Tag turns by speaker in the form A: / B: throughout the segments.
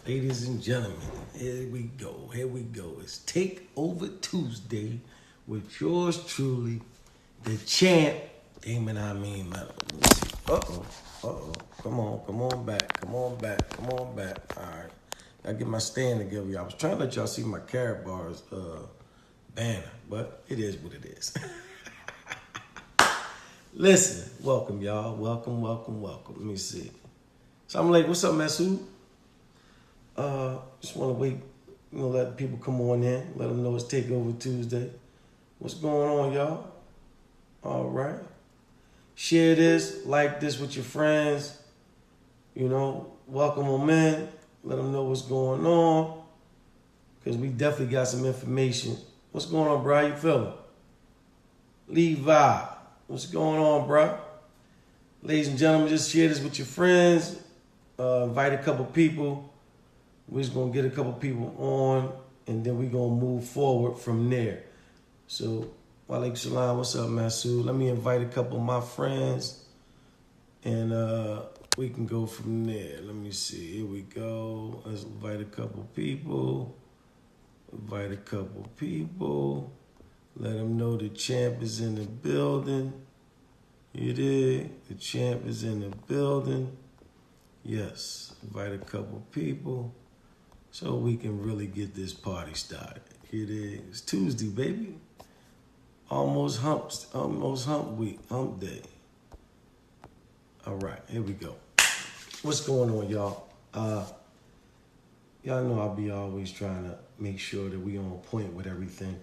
A: Ladies and gentlemen, here we go. Here we go. It's Takeover Tuesday with yours truly, the champ. Damon, I mean, man. Uh-oh. Come on back. All right. I get my stand together, y'all. I was trying to let y'all see my KaratBars banner, but it is what it is. Listen, welcome, y'all. Welcome. Let me see. So I'm like, what's up, Masood? Just want to wait, let people come on in, let them know it's Takeover Tuesday. What's going on, y'all? All right. Share this, like this with your friends. Welcome them in. Let them know what's going on. Because we definitely got some information. What's going on, bro? How you feeling? Levi, what's going on, bro? Ladies and gentlemen, just share this with your friends. Invite a couple people. We're just going to get a couple people on, and then we're going to move forward from there. So, Walaikum Salam, what's up, Masood? Let me invite a couple of my friends, and we can go from there. Let me see. Here we go. Let's invite a couple people. Let them know the champ is in the building. You dig? The champ is in the building. Yes. Invite a couple people so we can really get this party started. It is Tuesday, baby. Almost hump week, hump day. All right, here we go. What's going on, y'all? Y'all know I'll be always trying to make sure that we on point with everything.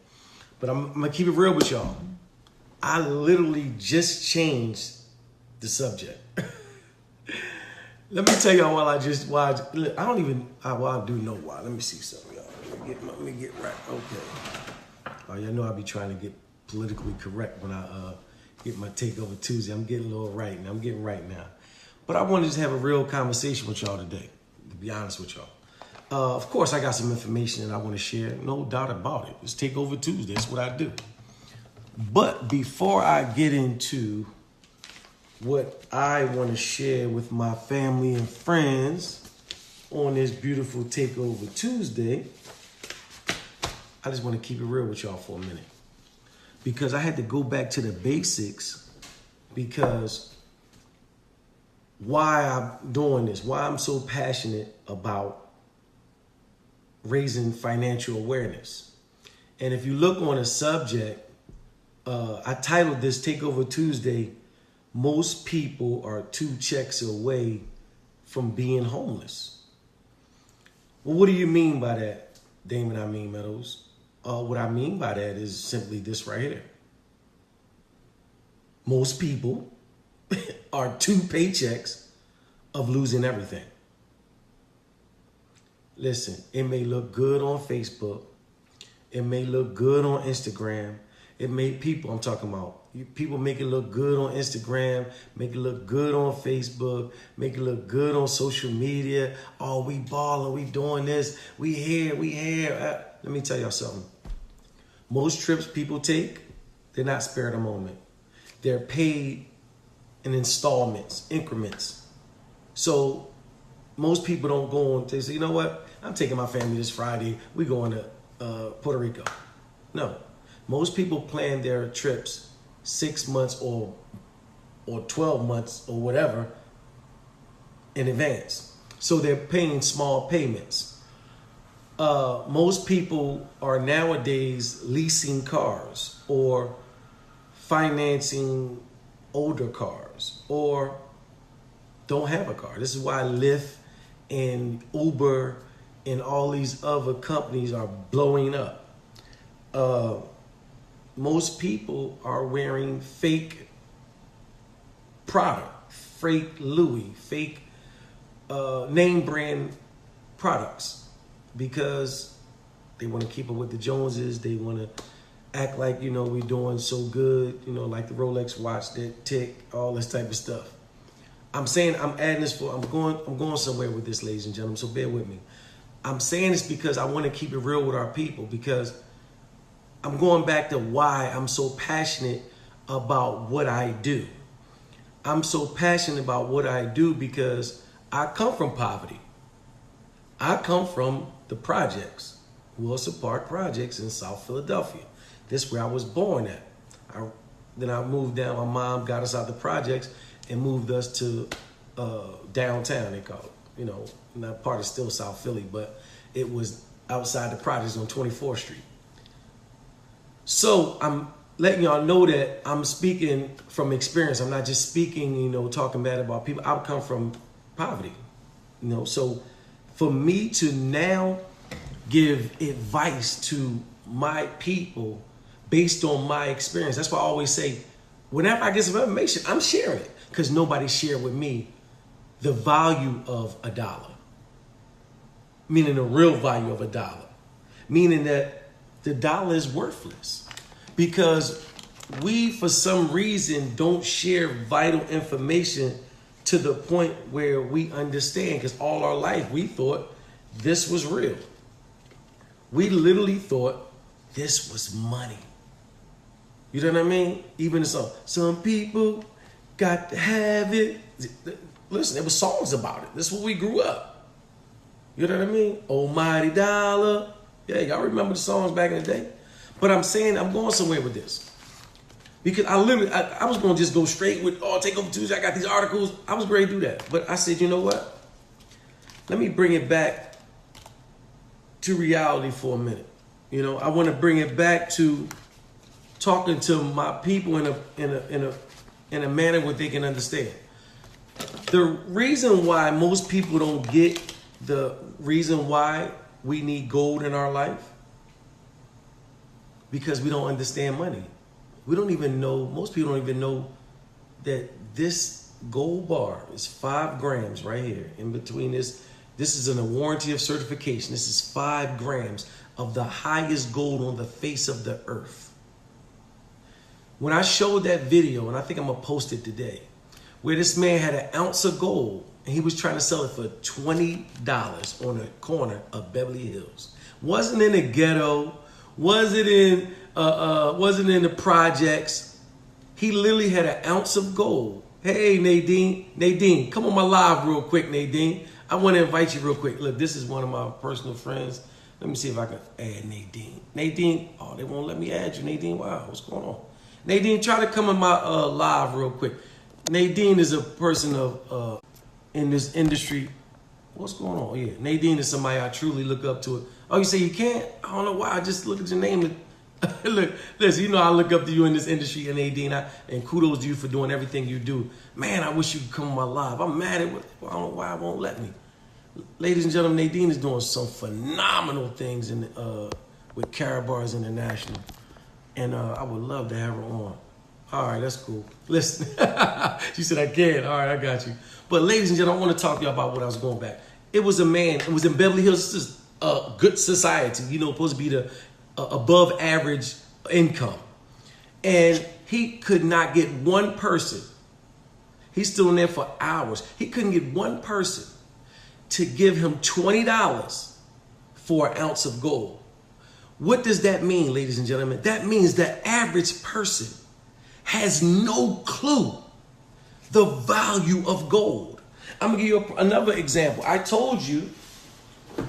A: But I'm gonna keep it real with y'all. I literally just changed the subject. Let me tell y'all I do know why. Let me see something, y'all. Let me get right. Okay. Y'all know I be trying to get politically correct when I get my Takeover Tuesday. I'm getting a little right now. I'm getting right now. But I wanted to just have a real conversation with y'all today, to be honest with y'all. Of course, I got some information that I want to share. No doubt about it. It's Takeover Tuesday. That's what I do. But before I get into what I want to share with my family and friends on this beautiful Takeover Tuesday, I just want to keep it real with y'all for a minute. Because I had to go back to the basics, because why I'm doing this, why I'm so passionate about raising financial awareness. And if you look on a subject, I titled this Takeover Tuesday, most people are 2 checks away from being homeless. Well, what do you mean by that, Damon? I mean, Meadows. What I mean by that is simply this right here. Most people are 2 paychecks of losing everything. Listen, it may look good on Facebook. It may look good on Instagram. I'm talking about, people make it look good on Instagram, make it look good on Facebook, make it look good on social media. Oh, we balling, we doing this, we here. Let me tell y'all something. Most trips people take, they're not spared a moment. They're paid in installments, increments. So most people don't go on, they say, you know what? I'm taking my family this Friday. We going to Puerto Rico. No. Most people plan their trips 6 months or 12 months or whatever in advance. So they're paying small payments. Most people are nowadays leasing cars or financing older cars or don't have a car. This is why Lyft and Uber and all these other companies are blowing up. Most people are wearing fake product, fake Louis, fake name brand products because they want to keep up with the Joneses. They want to act like, we're doing so good, like the Rolex watch, that tick, all this type of stuff. I'm saying I'm adding this I'm going somewhere with this, ladies and gentlemen, so bear with me. I'm saying this because I want to keep it real with our people, because I'm going back to why I'm so passionate about what I do. I'm so passionate about what I do because I come from poverty. I come from the projects, Wilson Park Projects in South Philadelphia. This is where I was born at. Then I moved down. My mom got us out the projects and moved us to downtown, they call it. You know, and that part is still South Philly, but it was outside the projects on 24th Street. So I'm letting y'all know that I'm speaking from experience. I'm not just speaking, you know, talking bad about people. I come from poverty, you know. So for me to now give advice to my people based on my experience, that's why I always say, whenever I get some information, I'm sharing it, because nobody shared with me the value of $1, meaning the real value of $1, meaning that the dollar is worthless, because we, for some reason, don't share vital information to the point where we understand, because all our life we thought this was real. We literally thought this was money. You know what I mean? Even the song, some people got to have it. Listen, there were songs about it. This is where we grew up. You know what I mean? Almighty dollar. Yeah, y'all remember the songs back in the day? But I'm saying I'm going somewhere with this. Because I was going to just go straight with, take over Tuesday. I got these articles. I was ready to do that. But I said, you know what? Let me bring it back to reality for a minute. You know, I want to bring it back to talking to my people in a manner where they can understand. The reason why most people don't get the reason why we need gold in our life, because we don't understand money. We don't even know, most people don't even know that this gold bar is 5 grams right here. In between this is in a warranty of certification. This is 5 grams of the highest gold on the face of the earth. When I showed that video, and I think I'm gonna post it today, where this man had an ounce of gold and he was trying to sell it for $20 on a corner of Beverly Hills. Wasn't in the ghetto, wasn't in the projects. He literally had an ounce of gold. Hey, Nadine, come on my live real quick, Nadine. I want to invite you real quick. Look, this is one of my personal friends. Let me see if I can add Nadine. Nadine, they won't let me add you, Nadine. Wow, what's going on? Nadine, try to come in my live real quick. Nadine is a person of in this industry. What's going on? Yeah, Nadine is somebody I truly look up to. Oh, you say you can't? I don't know why. I just look at your name. Look, listen, you know I look up to you in this industry, and Nadine, and kudos to you for doing everything you do. Man, I wish you could come on my live. I'm mad at it. I don't know why it won't let me. Ladies and gentlemen, Nadine is doing some phenomenal things with KaratBars International. And I would love to have her on. All right, that's cool. Listen, she said I can. All right, I got you. But ladies and gentlemen, I want to talk to you about what I was going back. It was a man. It was in Beverly Hills. This is a good society. You know, supposed to be the above average income. And he could not get one person. He's still in there for hours. He couldn't get one person to give him $20 for an ounce of gold. What does that mean, ladies and gentlemen? That means the average person has no clue the value of gold. I'm gonna give you another example. I told you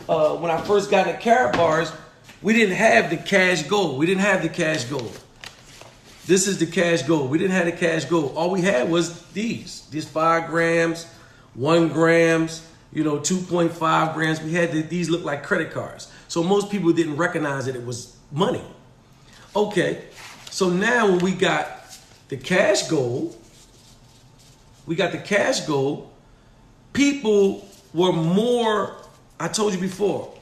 A: when I first got into KaratBars, we didn't have the cash gold. We didn't have the cash gold. This is the cash gold. We didn't have the cash gold. All we had was these 5 grams, 1 grams, 2.5 grams. We had these look like credit cards. So most people didn't recognize that it was money. Okay, so now when we got the cash gold, people were more, I told you before,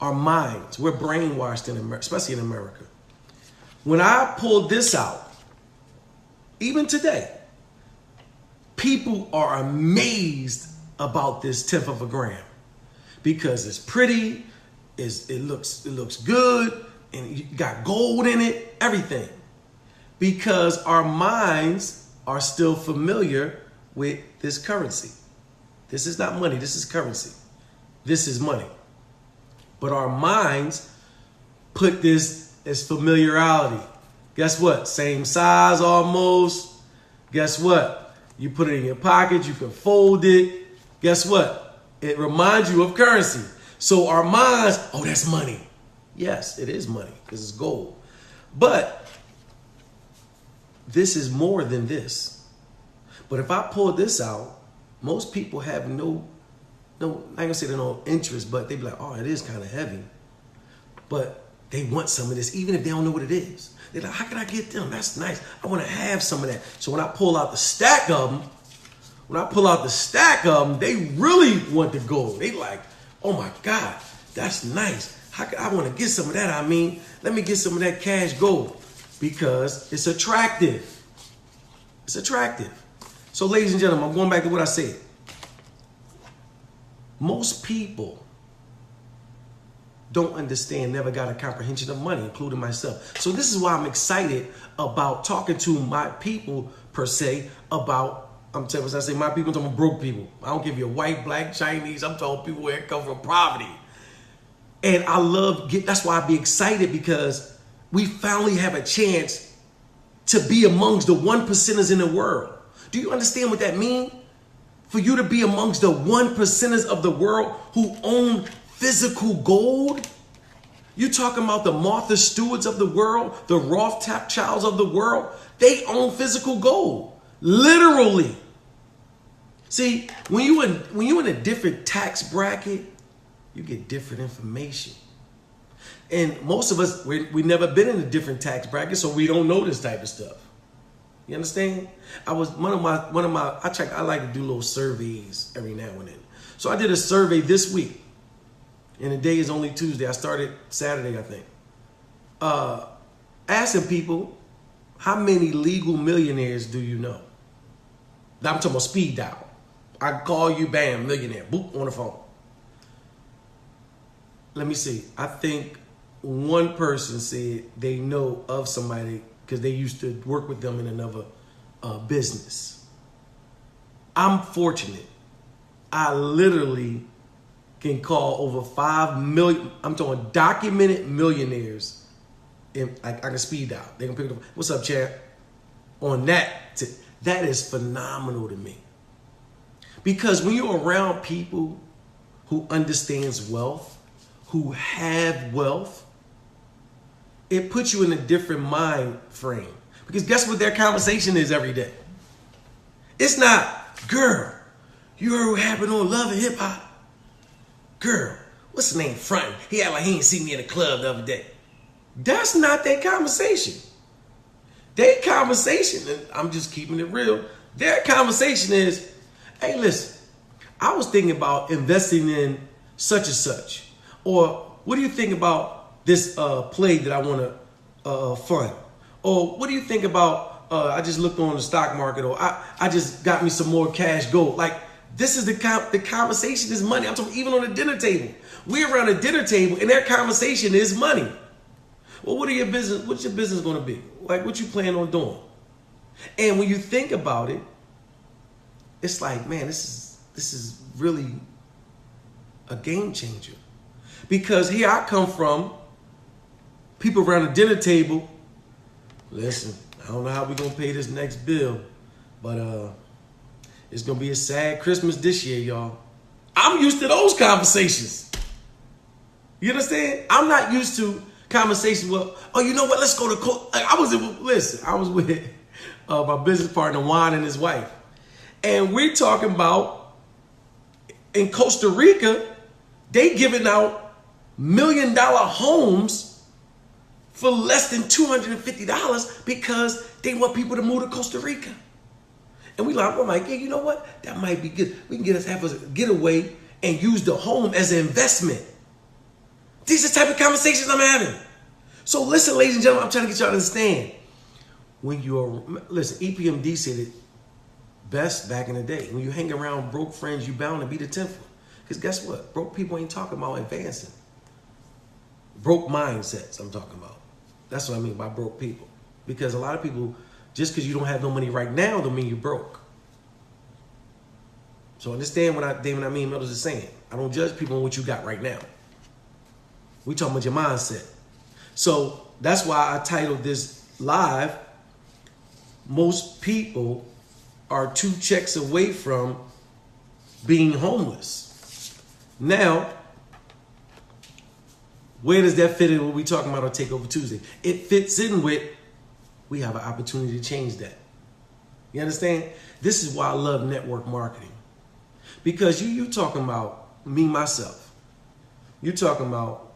A: our minds, we're brainwashed in America, especially in America. When I pulled this out, even today, people are amazed about this 1/10 of a gram because it's pretty, it looks good, and you got gold in it, everything. Because our minds are still familiar with this currency. This is not money, this is currency. This is money. But our minds put this as familiarity. Guess what? Same size almost. Guess what? You put it in your pocket, you can fold it. Guess what? It reminds you of currency. So our minds, oh, that's money. Yes, it is money because it's gold. But this is more than this. But if I pull this out, most people have no, I ain't gonna say they no interest, but they be like, oh, it is kind of heavy. But they want some of this, even if they don't know what it is. They're like, how can I get them? That's nice. I want to have some of that. So when I pull out the stack of them, they really want the gold. They like, oh my God, that's nice. I want to get some of that. I mean, let me get some of that cash gold because it's attractive. It's attractive. So ladies and gentlemen, I'm going back to what I said. Most people don't understand, never got a comprehension of money, including myself. So this is why I'm excited about talking to my people, per se, about, I'm telling you, when I say my people, I'm talking about broke people. I don't give you a white, black, Chinese. I'm talking people where it come from poverty. And I love, that's why I be excited because we finally have a chance to be amongst the 1%ers in the world. Do you understand what that means? For you to be amongst the 1%ers of the world who own physical gold? You talking about the Martha Stewarts of the world, the Rothschilds of the world? They own physical gold, literally. See, when you in a different tax bracket, you get different information. And most of us, we never been in a different tax bracket, so we don't know this type of stuff. You understand? I like to do little surveys every now and then. So I did a survey this week. And the day is only Tuesday. I started Saturday, I think. Asking people, how many legal millionaires do you know? I'm talking about speed dial. I call you, bam, millionaire, boop, on the phone. Let me see. I think one person said they know of somebody because they used to work with them in another business. I'm fortunate. I literally can call over 5 million, I'm talking documented millionaires. And I can speed dial. They can pick it up. What's up, champ? On that, that is phenomenal to me. Because when you're around people who understands wealth, who have wealth, it puts you in a different mind frame. Because guess what their conversation is every day? It's not, girl, you heard what happened on Love and Hip Hop? Girl, what's his name? Frontin'. He act like he ain't seen me in the club the other day. That's not their conversation. Their conversation, and I'm just keeping it real, their conversation is, hey, listen, I was thinking about investing in such and such. Or what do you think about this play that I want to fund? Or what do you think about, I just looked on the stock market, or I just got me some more cash gold. Like, this is the conversation is money. I'm talking even on the dinner table. We're around a dinner table and their conversation is money. Well, what's your business going to be? Like, what you plan on doing? And when you think about it, it's like, man, this is really a game changer. Because here I come from, people around the dinner table, listen, I don't know how we're going to pay this next bill, but it's going to be a sad Christmas this year, y'all. I'm used to those conversations. You understand? I'm not used to conversations with, oh, you know what, let's go to, I was with my business partner, Juan, and his wife. And we're talking about, in Costa Rica, they giving out $1 million homes for less than $250 because they want people to move to Costa Rica. And we're like, yeah, you know what? That might be good. We can have a getaway and use the home as an investment. These are the type of conversations I'm having. So listen, ladies and gentlemen, I'm trying to get y'all to understand. Listen, EPMD said it best back in the day. When you hang around broke friends, you bound to be the 10th one. Because guess what? Broke people ain't talking about advancing. Broke mindsets I'm talking about. That's what I mean by broke people. Because a lot of people, just because you don't have no money right now, don't mean you're broke. So understand what Damon Meadows is saying. I don't judge people on what you got right now. We talking about your mindset. So that's why I titled this live, most people are 2 checks away from being homeless. Now, Where does that fit in what we talking about on Takeover Tuesday? It fits in with, we have an opportunity to change that. You understand? This is why I love network marketing. Because you talking about me, myself. You talking about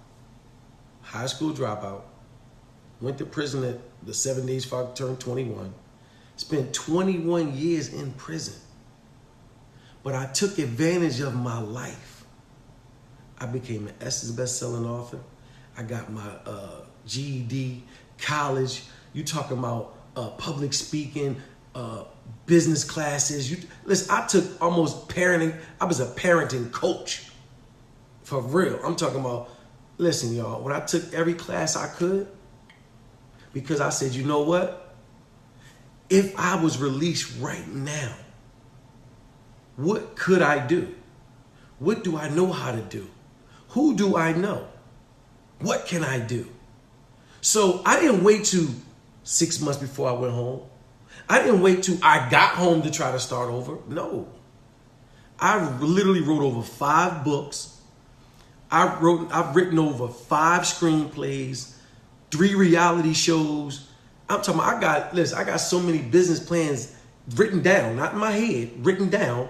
A: high school dropout, went to prison at the 7 days before I turned 21, spent 21 years in prison. But I took advantage of my life. I became an Essence best-selling author. I got my GED, college. You talking about public speaking, business classes. Listen, I took almost parenting. I was a parenting coach. For real. I'm talking about, listen, y'all, when I took every class I could, because I said, you know what? If I was released right now, what could I do? What do I know how to do? Who do I know? What can I do? So I didn't wait till 6 months before I went home. I didn't wait till I got home to try to start over. No. I literally wrote over 5 books. I've written over 5 screenplays, 3 reality shows. I'm talking about, I got so many business plans written down, not in my head, written down.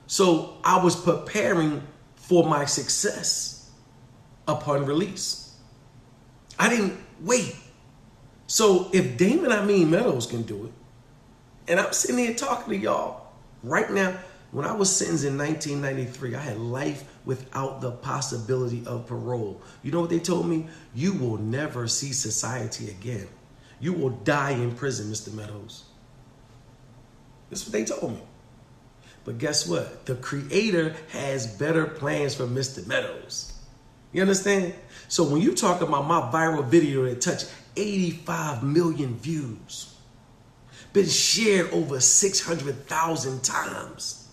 A: So I was preparing for my success upon release. I didn't wait. So if Damon Meadows can do it, and I'm sitting here talking to y'all right now, when I was sentenced in 1993, I had life without the possibility of parole. You know what they told me? You will never see society again. You will die in prison, Mr. Meadows. That's what they told me. But guess what? The Creator has better plans for Mr. Meadows. You understand? So when you talk about my viral video that touched 85 million views, been shared over 600,000 times,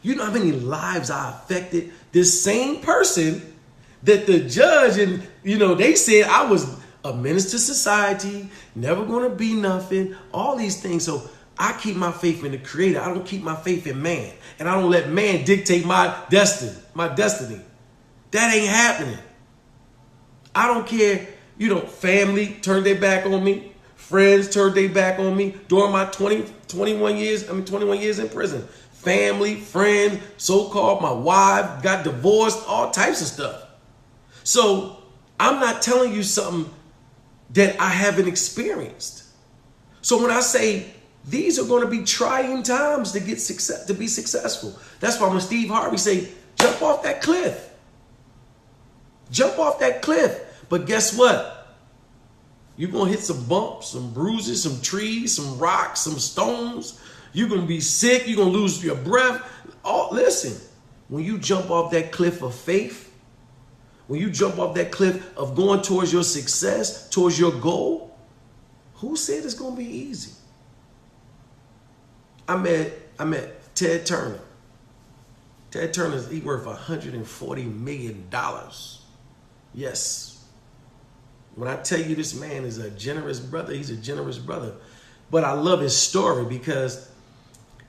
A: you know how many lives I affected? This same person that the judge and, they said I was a menace to society, never going to be nothing, all these things. So I keep my faith in the Creator. I don't keep my faith in man. And I don't let man dictate my destiny. That ain't happening. I don't care, family turned their back on me. Friends turned their back on me during my 21 years in prison. Family, friends, so-called, my wife got divorced, all types of stuff. So I'm not telling you something that I haven't experienced. So when I say these are going to be trying times to get success, to be successful, that's why when Steve Harvey say, jump off that cliff. Jump off that cliff. But guess what? You're going to hit some bumps, some bruises, some trees, some rocks, some stones. You're going to be sick. You're going to lose your breath. Oh, listen, when you jump off that cliff of faith, when you jump off that cliff of going towards your success, towards your goal, who said it's going to be easy? I met Ted Turner. Ted Turner's worth $140 million. Yes. When I tell you this man is a generous brother, he's a generous brother. But I love his story because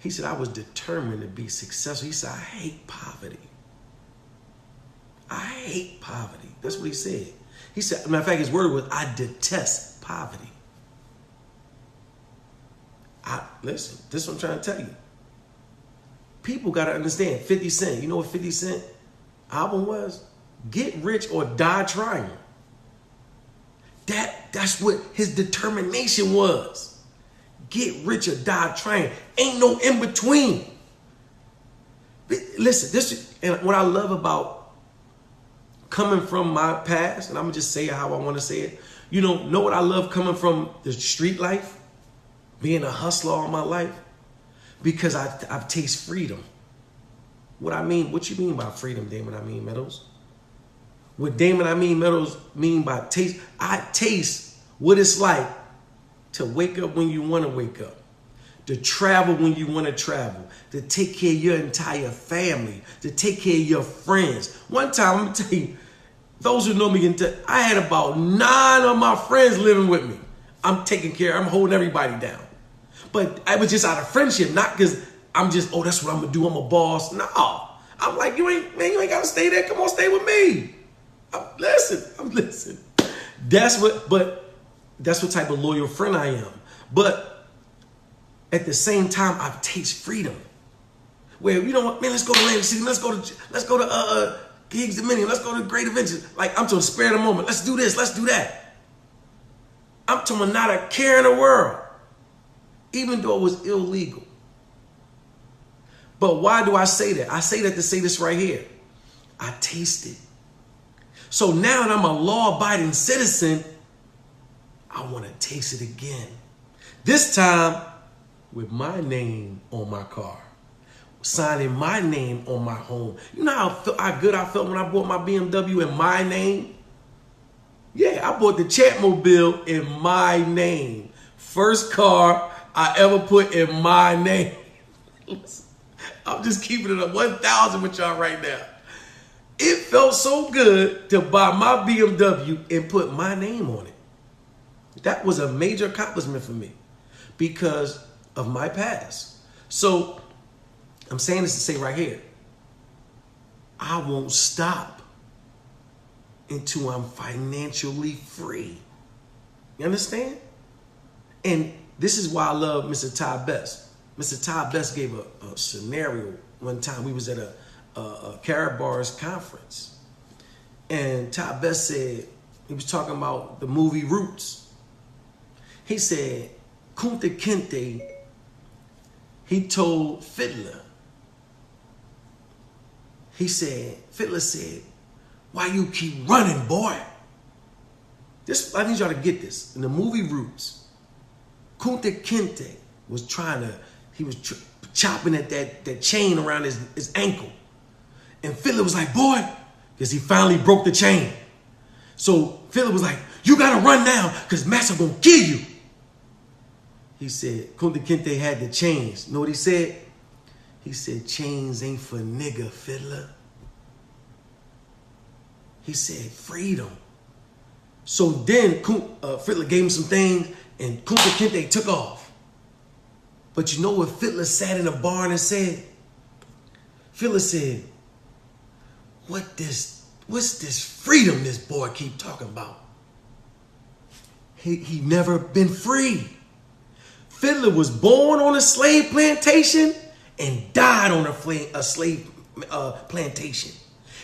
A: he said, I was determined to be successful. He said, I hate poverty. I hate poverty. That's what he said. He said, matter of fact, his word was, I detest poverty. Listen, this is what I'm trying to tell you. People got to understand 50 Cent. You know what 50 Cent album was? Get rich or die trying. That's what his determination was. Get rich or die trying. Ain't no in between. Listen, and what I love about coming from my past, and I'm gonna just say it how I want to say it. Know what I love coming from the street life, being a hustler all my life, because I've tasted freedom. What you mean by freedom, Damon Meadows? What Damon Meadows mean by taste? I taste what it's like to wake up when you want to wake up, to travel when you want to travel, to take care of your entire family, to take care of your friends. One time, I'm going to tell you, those who know me can tell, I had about 9 of my friends living with me. I'm taking care, I'm holding everybody down. But I was just out of friendship, not because I'm just, that's what I'm going to do, I'm a boss. No, I'm like, you ain't got to stay there. Come on, stay with me. I'm listening. That's what type of loyal friend I am. But at the same time, I taste freedom. Where, you know what, man, let's go to Atlantic City, let's go to Gigs Dominion, let's go to Great Adventures. Like, I'm talking spare the moment. Let's do this, let's do that. I'm talking not a care in the world, even though it was illegal. But why do I say that? I say that to say this right here. I taste it. So now that I'm a law-abiding citizen, I want to taste it again. This time with my name on my car, signing my name on my home. You know how good I felt when I bought my BMW in my name? Yeah, I bought the Chatmobile in my name. First car I ever put in my name. I'm just keeping it at 1,000 with y'all right now. It felt so good to buy my BMW and put my name on it. That was a major accomplishment for me because of my past. So I'm saying this to say right here, I won't stop until I'm financially free. You understand? And this is why I love Mr. Ty Best. Mr. Ty Best gave a scenario one time. We was at a KaratBars conference. And Ty Best said, he was talking about the movie Roots. He said, Kunta Kinte, he told Fiddler, Fiddler said, why you keep running, boy? This, I need y'all to get this. In the movie Roots, Kunta Kinte was chopping at that chain around his ankle. And Fiddler was like, boy, because he finally broke the chain. So Fiddler was like, you gotta run now, because Master gonna kill you. He said, Kunta Kinte had the chains. You know what he said? He said, chains ain't for nigga, Fiddler. He said, freedom. So then Fiddler gave him some things, and Kunta Kinte took off. But you know what Fiddler sat in a barn and said? Fiddler said, what's this freedom this boy keep talking about? He never been free. Fiddler was born on a slave plantation and died on a slave plantation.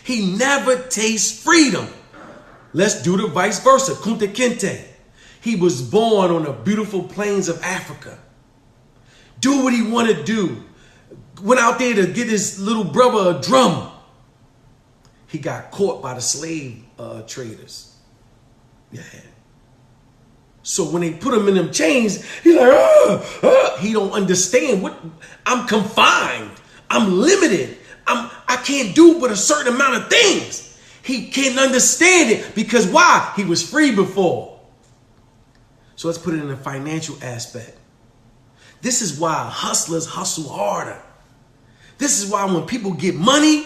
A: He never tastes freedom. Let's do the vice versa. Kunta Kinte. He was born on the beautiful plains of Africa. Do what he wanted to do. Went out there to get his little brother a drum. He got caught by the slave traders. Yeah. So when they put him in them chains, he's like, he don't understand what I'm confined. I'm limited. I can't do but a certain amount of things. He can't understand it because why? He was free before. So let's put it in a financial aspect. This is why hustlers hustle harder. This is why when people get money,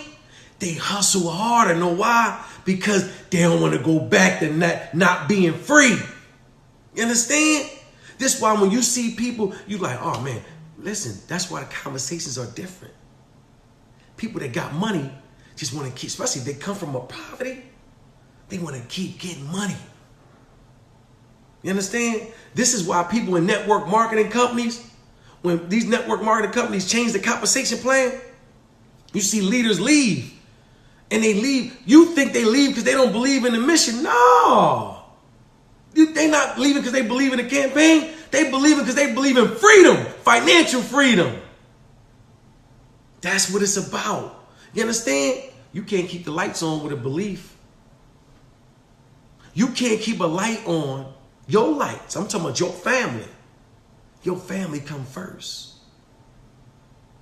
A: they hustle harder. Know why? Because they don't want to go back to not being free. You understand? This is why when you see people, you like, oh man, listen, that's why the conversations are different. People that got money just want to keep, especially if they come from a poverty, they want to keep getting money. You understand? This is why people in network marketing companies, when these network marketing companies change the compensation plan, you see leaders leave. And they leave. You think they leave because they don't believe in the mission. No. They not leaving because they believe in the campaign. They believe it because they believe in freedom, financial freedom. That's what it's about. You understand? You can't keep the lights on with a belief. You can't keep a light on your lights. I'm talking about your family. Your family come first.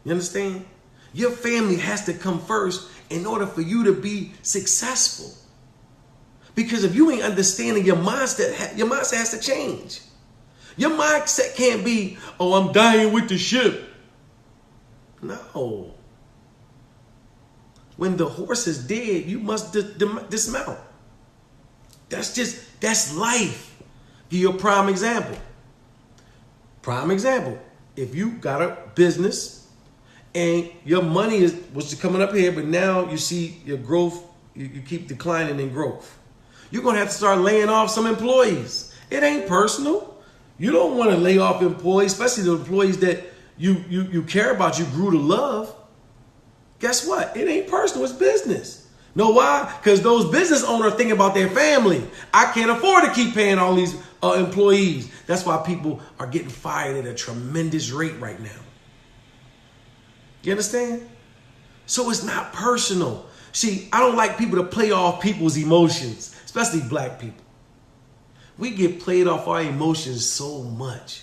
A: You understand? Your family has to come first in order for you to be successful. Because if you ain't understanding your mindset has to change. Your mindset can't be, oh, I'm dying with the ship. No. When the horse is dead, you must dismount. That's life. Give you a prime example. Prime example. If you got a business and your money was coming up here, but now you see your growth you keep declining in growth. You're going to have to start laying off some employees. It ain't personal. You don't want to lay off employees, especially the employees that you care about, you grew to love. Guess what? It ain't personal, it's business. Know why? Because those business owners are thinking about their family. I can't afford to keep paying all these employees. That's why people are getting fired at a tremendous rate right now. You understand? So it's not personal. See, I don't like people to play off people's emotions, especially black people. We get played off our emotions so much.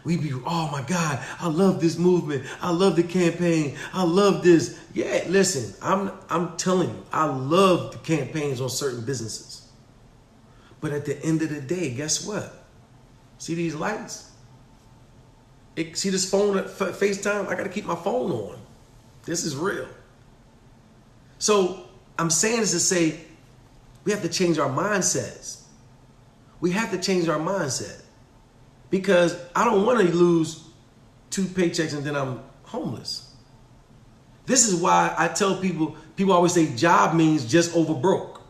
A: We be, oh my God, I love this movement. I love the campaign. I love this. Yeah, listen, I'm telling you, I love the campaigns on certain businesses. But at the end of the day, guess what? See these lights? See this phone at FaceTime? I got to keep my phone on. This is real. So I'm saying this to say we have to change our mindsets. We have to change our mindset. Because I don't want to lose 2 paychecks and then I'm homeless. This is why I tell people always say job means just over broke.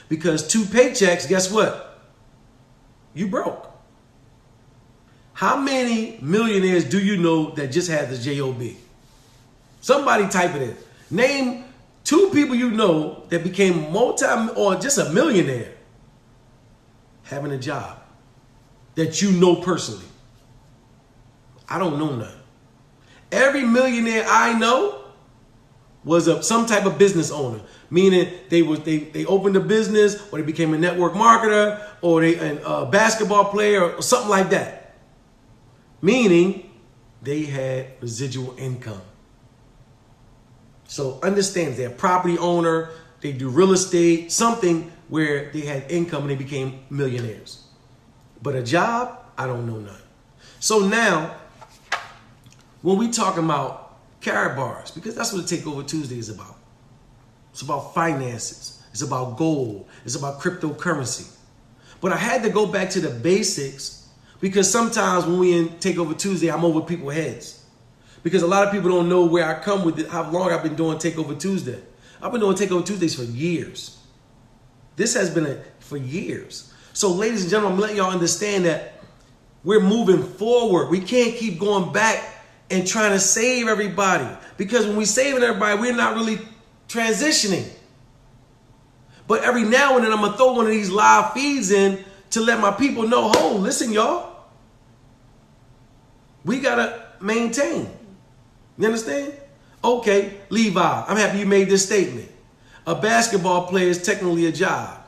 A: Because 2 paychecks, guess what? You broke. How many millionaires do you know that just had the J-O-B? Somebody type it in. Name 2 people you know that became or just a millionaire having a job that you know personally. I don't know none. Every millionaire I know was some type of business owner, meaning they opened a business, or they became a network marketer, or a basketball player, or something like that. Meaning they had residual income. So understand, they're a property owner, they do real estate, something where they had income and they became millionaires. But a job, I don't know none. So now, when we talking about KaratBars, because that's what the Takeover Tuesday is about. It's about finances. It's about gold. It's about cryptocurrency. But I had to go back to the basics because sometimes when we in Takeover Tuesday, I'm over people's heads. Because a lot of people don't know where I come with it, how long I've been doing Takeover Tuesday. I've been doing Takeover Tuesdays for years. This has been for years. So ladies and gentlemen, I'm letting y'all understand that we're moving forward. We can't keep going back and trying to save everybody. Because when we're saving everybody, we're not really transitioning. But every now and then I'm going to throw one of these live feeds in to let my people know, oh, listen, y'all. We got to maintain. You understand? Okay, Levi, I'm happy you made this statement. A basketball player is technically a job.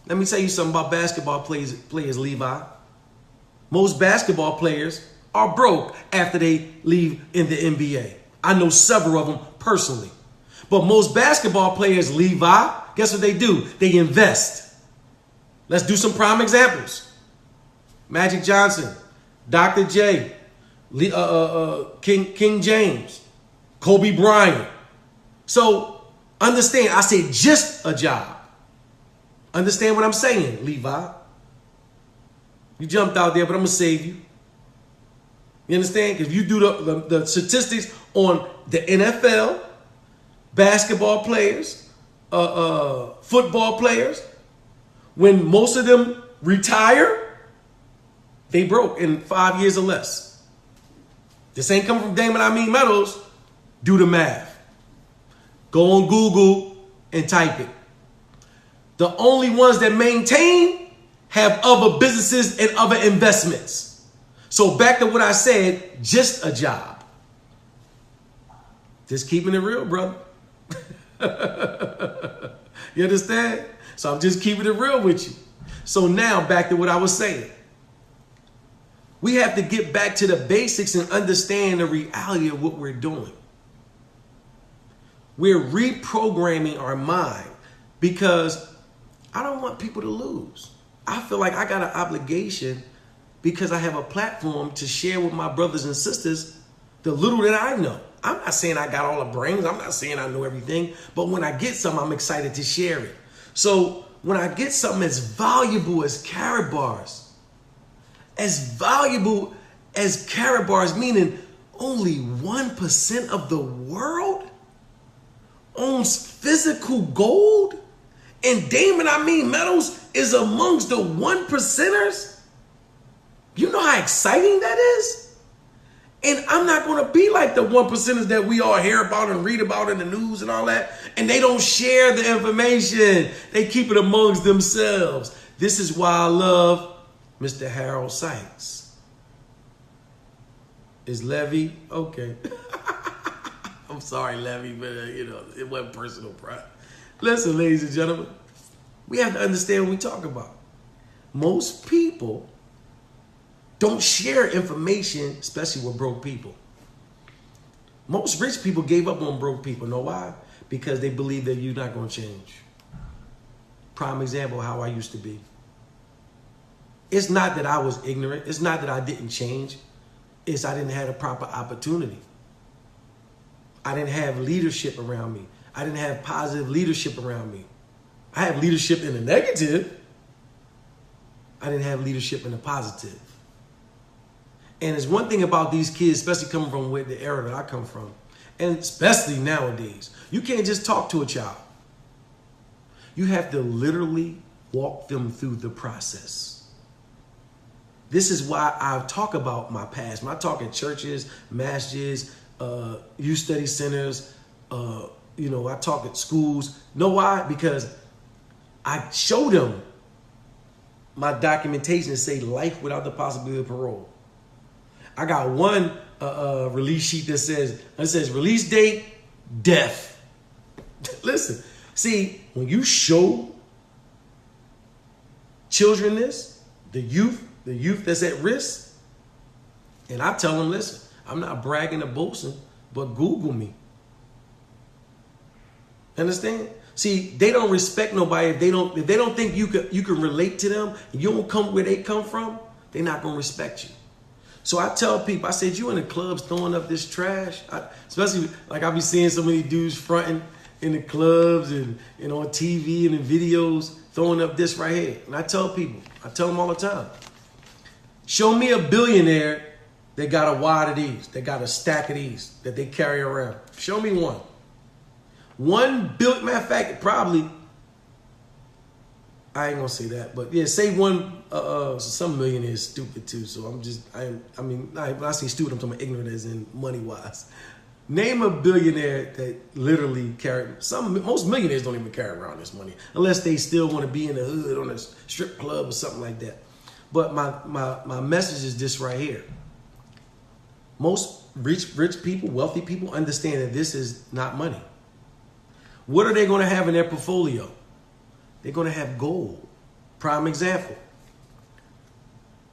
A: Let me tell you something about basketball players, Levi. Most basketball players are broke after they leave in the NBA. I know several of them personally. But most basketball players, Levi, guess what they do? They invest. Let's do some prime examples. Magic Johnson, Dr. J, King James, Kobe Bryant. So understand, I said just a job. Understand what I'm saying, Levi? You jumped out there, but I'm going to save you. You understand? Because you do the statistics on the NFL, basketball players, football players, when most of them retire, they broke in 5 years or less. This ain't coming from Damon Meadows. Do the math. Go on Google and type it. The only ones that maintain have other businesses and other investments. So back to what I said, just a job. Just keeping it real, brother. You understand? So I'm just keeping it real with you. So now back to what I was saying. We have to get back to the basics and understand the reality of what we're doing. We're reprogramming our mind because I don't want people to lose. I feel like I got an obligation because I have a platform to share with my brothers and sisters the little that I know. I'm not saying I got all the brains. I'm not saying I know everything. But when I get something, I'm excited to share it. So when I get something as valuable as KaratBars, meaning only 1% of the world owns physical gold, And Damon, Meadows is amongst the 1%ers. You know how exciting that is? And I'm not going to be like the 1%ers that we all hear about and read about in the news and all that. And they don't share the information. They keep it amongst themselves. This is why I love Mr. Harold Sykes. Is Levy? Okay. I'm sorry, Levy, but it wasn't personal pride. Listen, ladies and gentlemen, we have to understand what we talk about. Most people don't share information, especially with broke people. Most rich people gave up on broke people. Know why? Because they believe that you're not going to change. Prime example of how I used to be. It's not that I was ignorant. It's not that I didn't change. It's I didn't have a proper opportunity. I didn't have leadership around me. I didn't have positive leadership around me. I have leadership in the negative. I didn't have leadership in the positive. And there's one thing about these kids, especially coming from the era that I come from, and especially nowadays, you can't just talk to a child. You have to literally walk them through the process. This is why I talk about my past. When I talk at churches, masjids, youth study centers, I talk at schools. Know why? Because I show them my documentation that say life without the possibility of parole. I got one release sheet that says release date, death. Listen, see, when you show children this, the youth that's at risk, and I tell them, listen, I'm not bragging or boasting, but Google me. Understand? See, they don't respect nobody if they don't think you can relate to them, and you don't come where they come from, they're not gonna respect you. So I tell people, I said, you in the clubs throwing up this trash, especially like I be seeing so many dudes fronting in the clubs and on TV and in videos throwing up this right here. And I tell them all the time, show me a billionaire that got a wad of these, that got a stack of these that they carry around. Show me one. 1 billion, matter of fact, probably, I ain't gonna say that, but yeah, say one, some millionaire is stupid too. So when I say stupid, I'm talking about ignorant as in money wise. Name a billionaire that literally most millionaires don't even carry around this money unless they still want to be in the hood on a strip club or something like that. But my message is this right here. Most rich people, wealthy people understand that this is not money. What are they going to have in their portfolio? They're going to have gold. Prime example.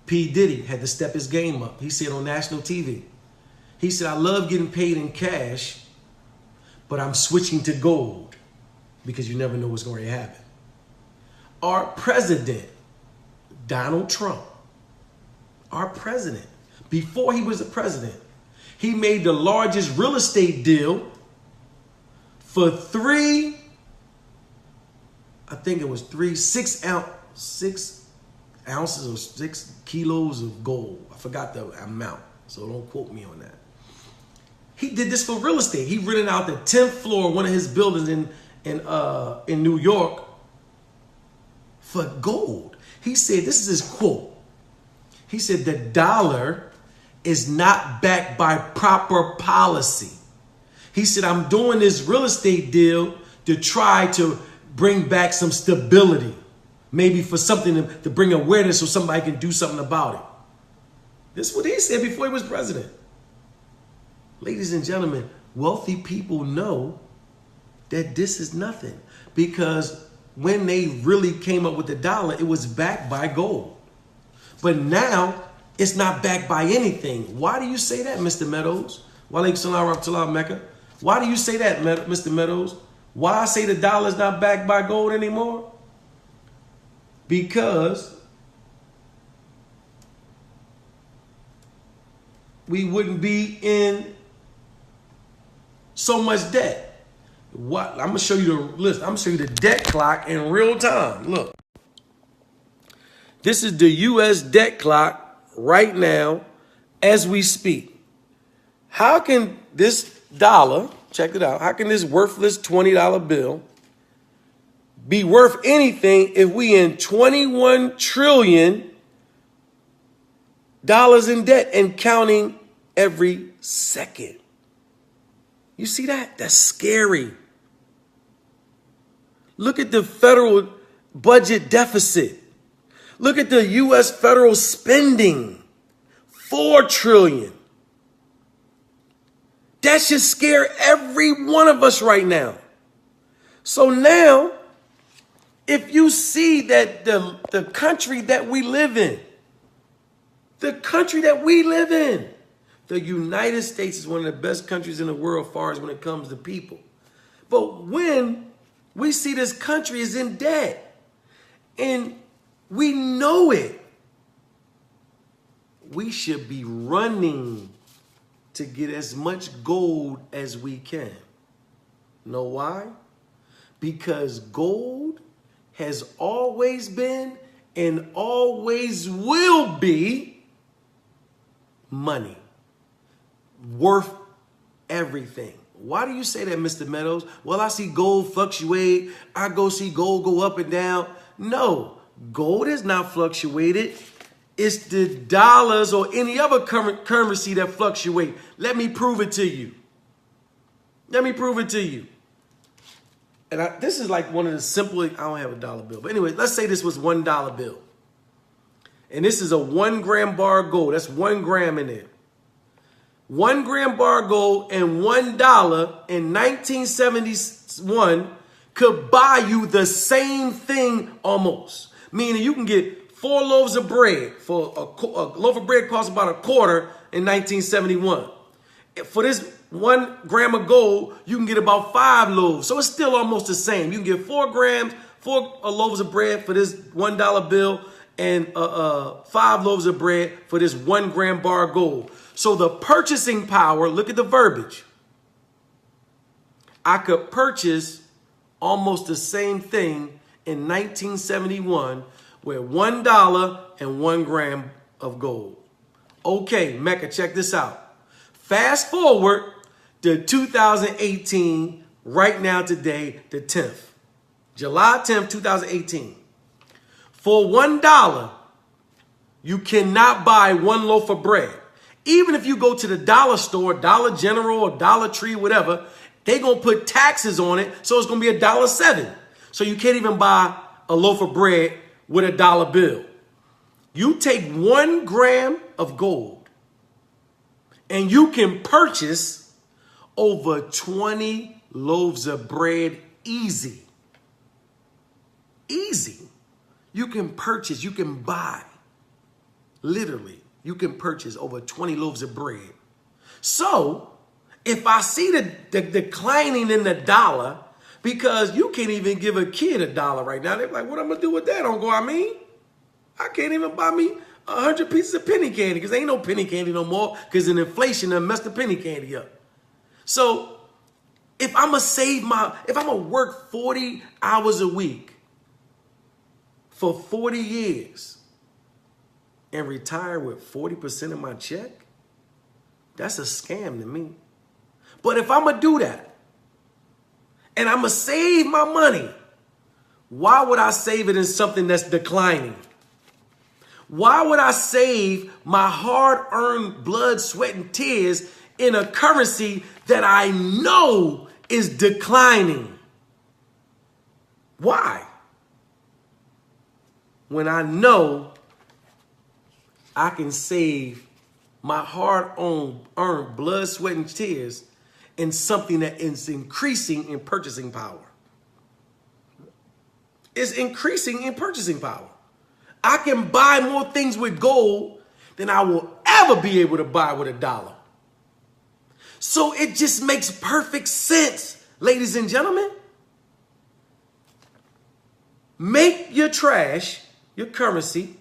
A: P. Diddy had to step his game up. He said on national TV, he said, I love getting paid in cash, but I'm switching to gold because you never know what's going to happen. Our president, Donald Trump, our president, before he was the president, he made the largest real estate deal for 6 ounces or 6 kilos of gold. I forgot the amount, so don't quote me on that. He did this for real estate. He rented out the 10th floor of one of his buildings in New York for gold. He said, this is his quote. He said, the dollar is not backed by proper policy. He said, I'm doing this real estate deal to try to bring back some stability. Maybe for something to bring awareness so somebody can do something about it. This is what he said before he was president. Ladies and gentlemen, wealthy people know that this is nothing. Because when they really came up with the dollar, it was backed by gold. But now, it's not backed by anything. Why do you say that, Mr. Meadows? Walaikum salam wa rahmatullah, Mecca. Why do you say that, Mr. Meadows? Why I say the dollar's not backed by gold anymore? Because we wouldn't be in so much debt. What? I'm going to show you the list. I'm going to show you the debt clock in real time. Look. This is the U.S. debt clock right now as we speak. How can this dollar, check it out, how can this worthless $20 bill be worth anything if we in $21 trillion in debt and counting every second. You see that? That's scary. Look at the federal budget deficit. Look at the U.S. federal spending, $4 trillion. That should scare every one of us right now. So now, if you see that the country that we live in, the United States is one of the best countries in the world as far as when it comes to people. But when we see this country is in debt and we know it, we should be running to get as much gold as we can. Know why? Because gold has always been and always will be money. Worth everything. Why do you say that, Mr. Meadows? Well, I see gold fluctuate. I go see gold go up and down. No, gold has not fluctuated. It's the dollars or any other currency that fluctuate. Let me prove it to you. And this is like one of the simple, I don't have a dollar bill. But anyway, let's say this was $1 bill. And this is a 1 gram bar of gold. That's 1 gram in there. 1 gram bar of gold and $1 in 1971 could buy you the same thing almost. Meaning you can get 4 loaves of bread. For a loaf of bread costs about a quarter in 1971. For this 1 gram of gold, you can get about 5 loaves. So it's still almost the same. You can get 4 loaves of bread for this $1 bill and 5 loaves of bread for this 1 gram bar of gold. So the purchasing power, look at the verbiage. I could purchase almost the same thing in 1971 with $1 and 1 gram of gold. Okay, Mecca, check this out. Fast forward to 2018, right now today, the 10th. July 10th, 2018. For $1, you cannot buy 1 loaf of bread. Even if you go to the dollar store, Dollar General or Dollar Tree, whatever, they're going to put taxes on it, so it's going to be $1.07. So you can't even buy a loaf of bread with a dollar bill. You take 1 gram of gold and you can purchase over 20 loaves of bread easy. Easy. You can purchase, you can buy, literally. You can purchase over 20 loaves of bread. So if I see the declining in the dollar, because you can't even give a kid $1 right now. They're like, what I'm going to do with that, Uncle? I can't even buy me 100 pieces of penny candy because ain't no penny candy no more because in inflation done messed the penny candy up. So if I'm going to work 40 hours a week for 40 years, and retire with 40% of my check, that's a scam to me. But if I'm going to do that, and I'm going to save my money, why would I save it in something that's declining? Why would I save my hard-earned blood, sweat, and tears in a currency that I know is declining? Why? When I know I can save my hard-earned blood, sweat, and tears in something that is increasing in purchasing power. It's increasing in purchasing power. I can buy more things with gold than I will ever be able to buy with $1. So it just makes perfect sense, ladies and gentlemen. Make your trash your currency.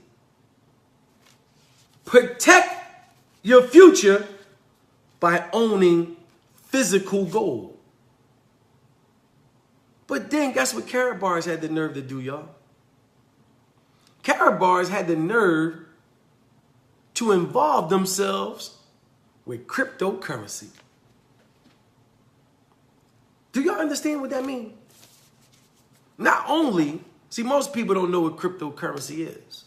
A: Protect your future by owning physical gold. But then guess what KaratBars had the nerve to do, y'all? KaratBars had the nerve to involve themselves with cryptocurrency. Do y'all understand what that means? Not only, see, most people don't know what cryptocurrency is.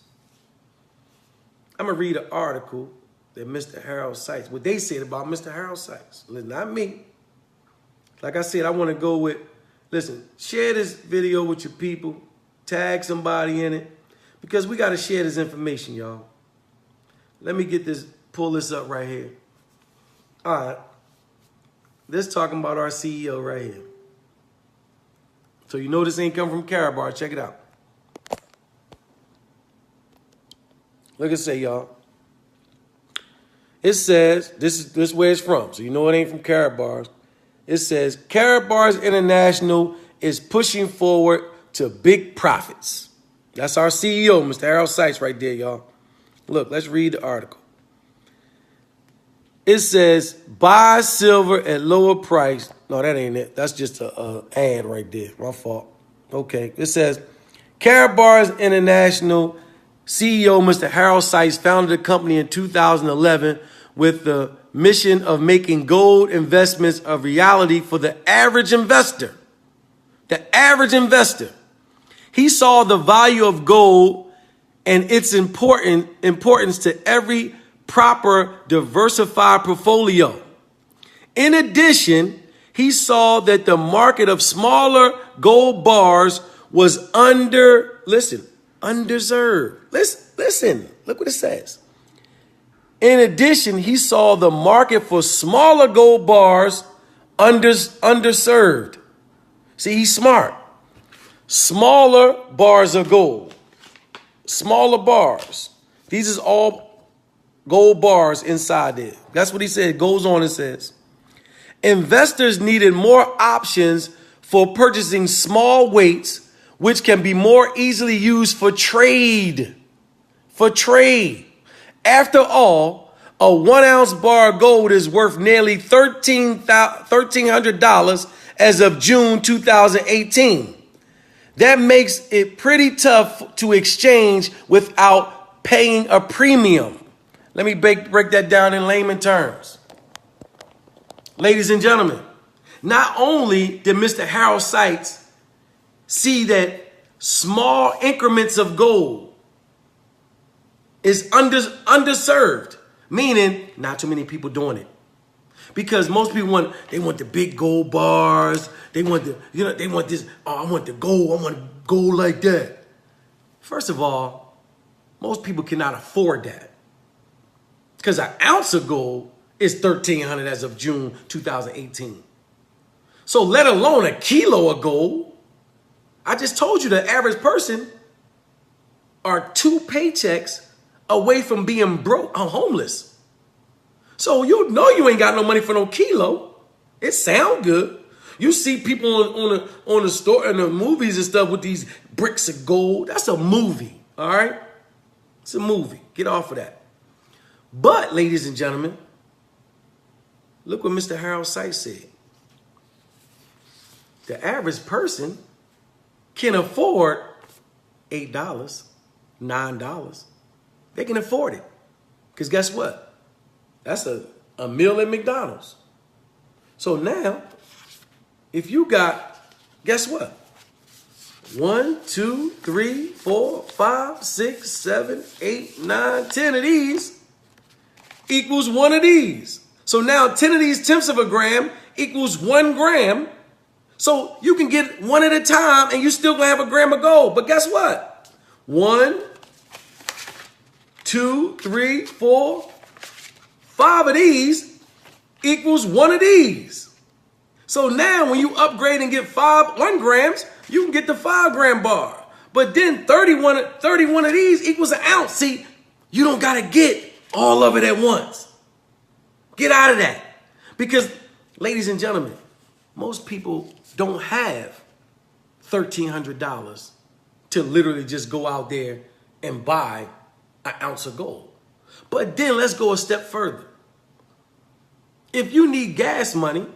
A: I'm going to read an article that Mr. Harold Sykes, what they said about Mr. Harold Sykes. Not me. Like I said, I want to go with, listen, share this video with your people. Tag somebody in it. Because we got to share this information, y'all. Let me get this, pull this up right here. All right. This talking about our CEO right here. So you know this ain't come from KaratBars. Check it out. Look at say, y'all. It says, this is where it's from. So you know it ain't from KaratBars. It says, KaratBars International is pushing forward to big profits. That's our CEO, Mr. Harold Sykes right there, y'all. Look, let's read the article. It says, buy silver at lower price. No, that ain't it. That's just a ad right there. My fault. Okay. It says, KaratBars International CEO Mr. Harold Sykes founded the company in 2011 with the mission of making gold investments a reality for the average investor. The average investor. He saw the value of gold and its importance to every proper diversified portfolio. In addition, he saw that the market of smaller gold bars was underserved. Listen, look what it says. In addition, he saw the market for smaller gold bars underserved. See, he's smart. Smaller bars of gold. Smaller bars. These is all gold bars inside there. That's what he said. It goes on and says, investors needed more options for purchasing small weights, which can be more easily used for trade. For trade. After all, a 1 ounce bar of gold is worth nearly $1,300 as of June 2018. That makes it pretty tough to exchange without paying a premium. Let me break that down in layman terms. Ladies and gentlemen, not only did Mr. Harold Sykes see that small increments of gold is underserved, meaning not too many people doing it. Because most people want the big gold bars. They want they want this, oh, I want the gold. I want gold like that. First of all, most people cannot afford that. Because an ounce of gold is $1,300 as of June 2018. So let alone a kilo of gold. I just told you the average person are 2 paychecks away from being broke or homeless. So you know you ain't got no money for no kilo. It sound good. You see people on the store and the movies and stuff with these bricks of gold. That's a movie, all right? It's a movie. Get off of that. But, ladies and gentlemen, look what Mr. Harold Sykes said. The average person can afford $8, $9. They can afford it. Because guess what? That's a meal at McDonald's. So now, if you got, guess what? 1, 2, 3, 4, 5, 6, 7, 8, 9, 10 of these equals 1 of these. So now 10 of these tenths of a gram equals 1 gram. So you can get 1 at a time and you still gonna have a gram of gold. But guess what? 1, 2, 3, 4, 5 of these equals 1 of these. So now when you upgrade and get 1 grams, you can get the 5 gram bar. But then 31 of these equals an ounce. See, you don't got to get all of it at once. Get out of that. Because, ladies and gentlemen, most people don't have $1,300 to literally just go out there and buy an ounce of gold. But then let's go a step further. If you need gas money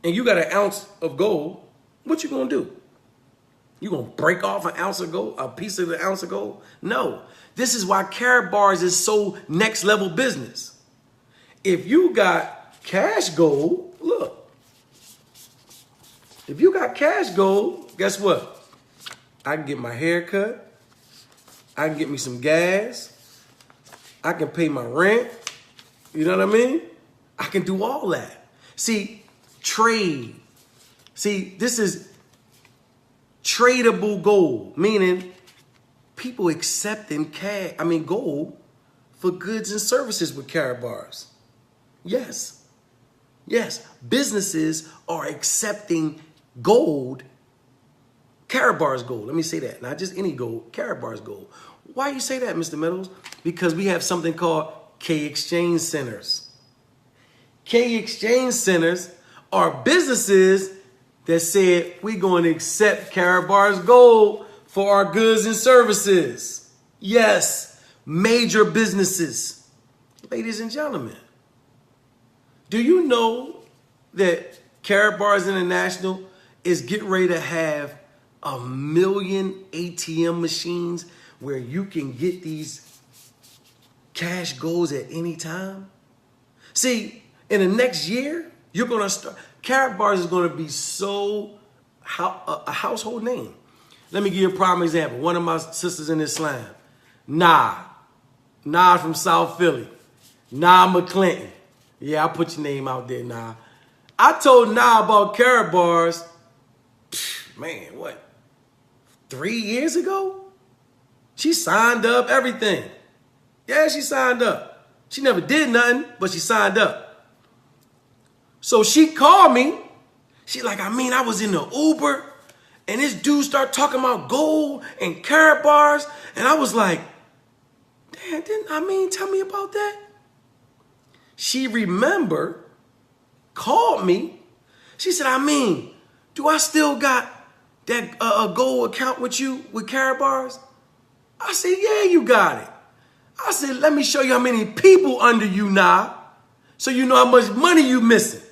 A: and you got an ounce of gold, what you gonna do? You gonna break off an ounce of gold, a piece of an ounce of gold? No. This is why KaratBars is so next level business. If you got cash gold, look. If you got cash gold, guess what? I can get my hair cut. I can get me some gas. I can pay my rent. You know what I mean? I can do all that. See, trade. See, this is tradable gold, meaning people accepting gold for goods and services with KaratBars. Yes. Yes. Businesses are accepting gold, KaratBars gold. Let me say that. Not just any gold, KaratBars gold. Why you say that, Mr. Meadows? Because we have something called K Exchange Centers. K Exchange Centers are businesses that said we're going to accept KaratBars gold for our goods and services. Yes, major businesses. Ladies and gentlemen, do you know that KaratBars International is getting ready to have 1 million ATM machines where you can get these cash golds at any time? See, in the next year, you're going to start. KaratBars is going to be a household name. Let me give you a prime example. One of my sisters in Islam, Nah from South Philly, Nah McClinton. Yeah, I put your name out there, Nah. I told Nah about KaratBars, man, what, 3 years ago? She signed up, everything. Yeah, she signed up. She never did nothing, but she signed up. So she called me. She like, I was in the Uber, and this dude started talking about gold and KaratBars, and I was like, damn, tell me about that. She called me. She said, do I still got that gold account with you with KaratBars? I said, yeah, you got it. I said, let me show you how many people under you now, so you know how much money you missing.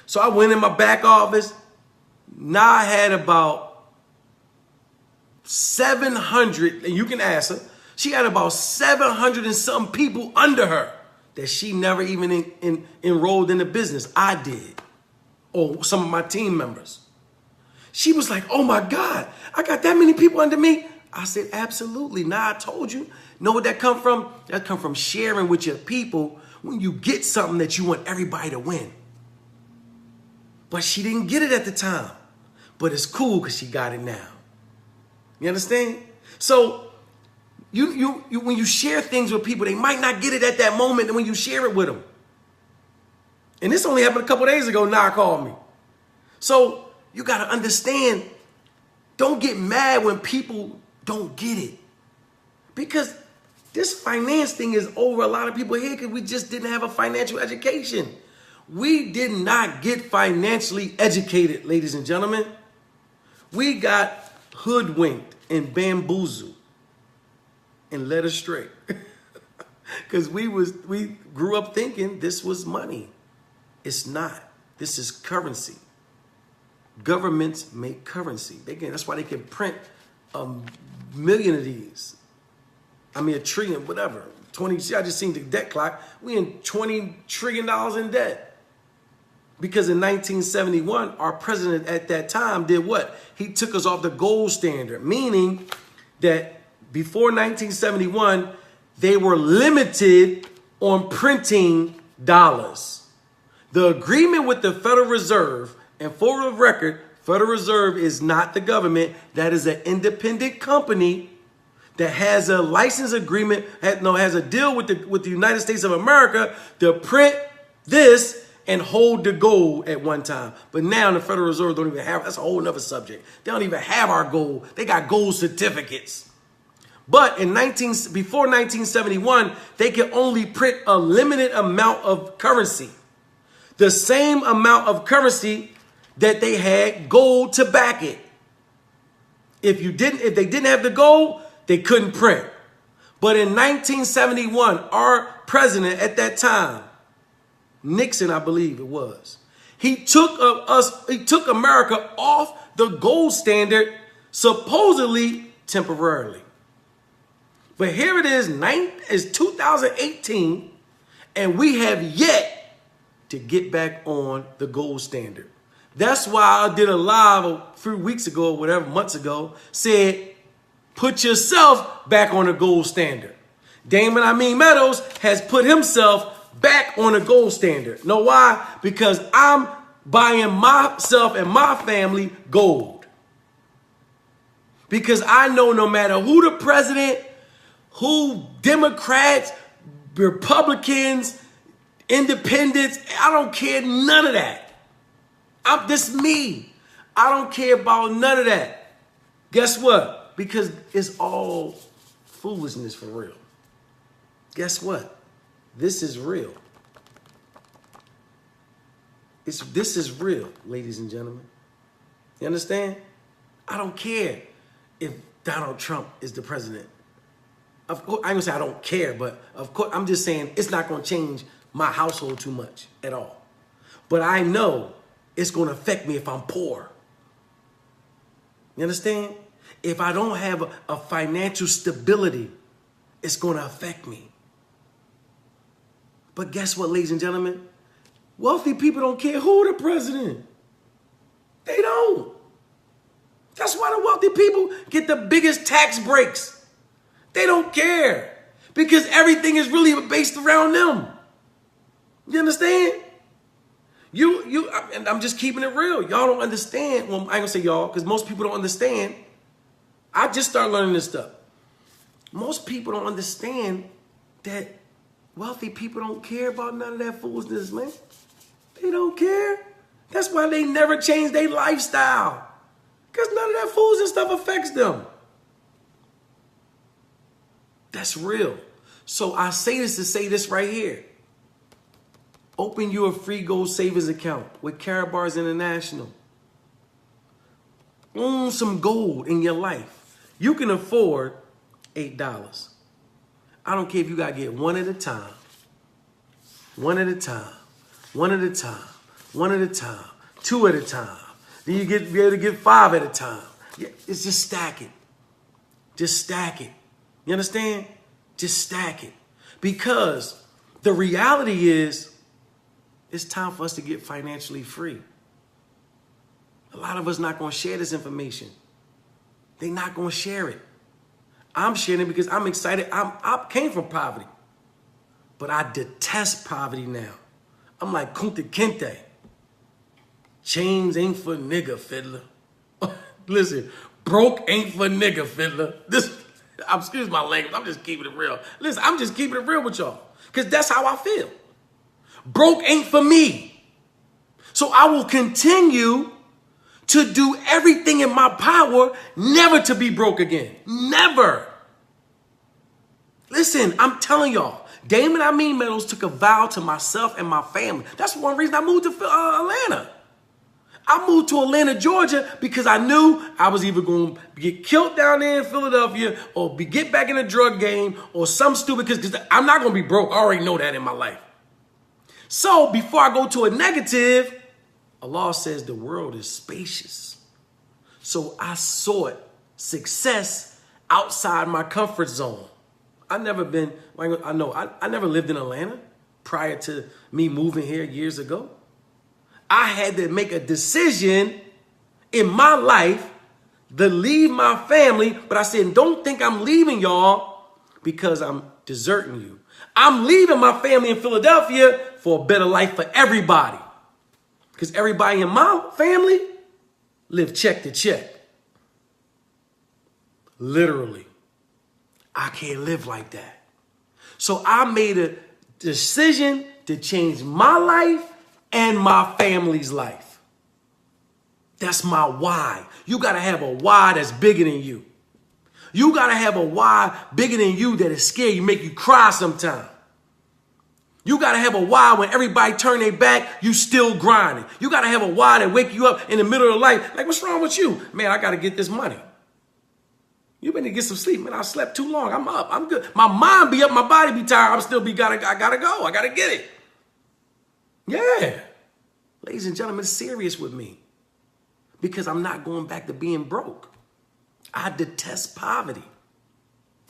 A: So I went in my back office. Nah had about 700, and you can ask her, she had about 700 and some people under her that she never even enrolled in the business. I did, or some of my team members. She was like, oh my God, I got that many people under me? I said, absolutely. Nah, I told you. Know what that come from? That come from sharing with your people when you get something that you want everybody to win. But she didn't get it at the time. But it's cool because she got it now. You understand? So you when you share things with people, they might not get it at that moment and when you share it with them. And this only happened a couple days ago. Nah called me. So you got to understand, don't get mad when people don't get it. Because this finance thing is over a lot of people here because we just didn't have a financial education. We did not get financially educated, ladies and gentlemen. We got hoodwinked and bamboozled and led astray. Because we grew up thinking this was money. It's not. This is currency. Governments make currency. That's why they can print a million of these. A trillion, whatever. 20. See, I just seen the debt clock. We in $20 trillion in debt. Because in 1971, our president at that time did what? He took us off the gold standard, meaning that before 1971, they were limited on printing dollars. The agreement with the Federal Reserve, and for the record, Federal Reserve is not the government. That is an independent company that has a license agreement, has a deal with the United States of America to print this and hold the gold at one time. But now the Federal Reserve don't even have, that's a whole nother subject. They don't even have our gold. They got gold certificates. But before 1971, they could only print a limited amount of currency. The same amount of currency that they had gold to back it. If they didn't have the gold, they couldn't print. But in 1971, our president at that time, Nixon, I believe it was, he took America off the gold standard, supposedly temporarily. But here it is, it's 2018, and we have yet to get back on the gold standard. That's why I did a live a few weeks ago, or whatever, months ago, said, put yourself back on the gold standard. Damon Meadows has put himself back on the gold standard. Know why? Because I'm buying myself and my family gold. Because I know no matter who the president, who Democrats, Republicans, independents, I don't care none of that. This me. I don't care about none of that. Guess what? Because it's all foolishness for real. Guess what? This is real. This is real, ladies and gentlemen. You understand? I don't care if Donald Trump is the president. Of course, I'm gonna say I don't care, but of course, I'm just saying it's not gonna change my household too much at all. But I know it's gonna affect me if I'm poor. You understand? If I don't have a financial stability, it's gonna affect me. But guess what, ladies and gentlemen? Wealthy people don't care who the president. They don't. That's why the wealthy people get the biggest tax breaks. They don't care because everything is really based around them. You understand? And I'm just keeping it real. Y'all don't understand. Well, I ain't gonna say y'all because most people don't understand. I just started learning this stuff. Most people don't understand that wealthy people don't care about none of that foolishness, man. They don't care. That's why they never change their lifestyle. Because none of that foolishness stuff affects them. That's real. So I say this to say this right here. Open you a free gold savings account with KaratBars International. Own some gold in your life. You can afford $8. I don't care if you got to get one at a time. One at a time. One at a time. One at a time. Two at a time. Then you be able to get 5 at a time. It's just stack it. Just stack it. You understand? Just stack it. Because the reality is, it's time for us to get financially free. A lot of us not going to share this information. They're not going to share it. I'm sharing it because I'm excited. I came from poverty. But I detest poverty now. I'm like Kunta Kinte. Chains ain't for nigga, fiddler. Listen, broke ain't for nigga, fiddler. Excuse my language. I'm just keeping it real. Listen, I'm just keeping it real with y'all. Because that's how I feel. Broke ain't for me. So I will continue to do everything in my power never to be broke again. Never. Listen, I'm telling y'all, Damon Meadows took a vow to myself and my family. That's one reason I moved to Atlanta. I moved to Atlanta, Georgia, because I knew I was either going to get killed down there in Philadelphia or get back in the drug game or some stupid, because I'm not going to be broke. I already know that in my life. So before I go to a negative, Allah says the world is spacious. So I sought success outside my comfort zone. I never lived in Atlanta prior to me moving here years ago. I had to make a decision in my life to leave my family, but I said, don't think I'm leaving y'all because I'm deserting you. I'm leaving my family in Philadelphia for a better life for everybody. Because everybody in my family live check to check. Literally. I can't live like that. So I made a decision to change my life and my family's life. That's my why. You got to have a why that's bigger than you. You got to have a why bigger than you that is scary, make you cry sometime. You got to have a why when everybody turn their back, you still grinding. You got to have a why that wake you up in the middle of the night. Like, what's wrong with you? Man, I got to get this money. You better get some sleep. Man, I slept too long. I'm up. I'm good. My mind be up. My body be tired. I gotta go. I gotta get it. Yeah. Ladies and gentlemen, it's serious with me. Because I'm not going back to being broke. I detest poverty.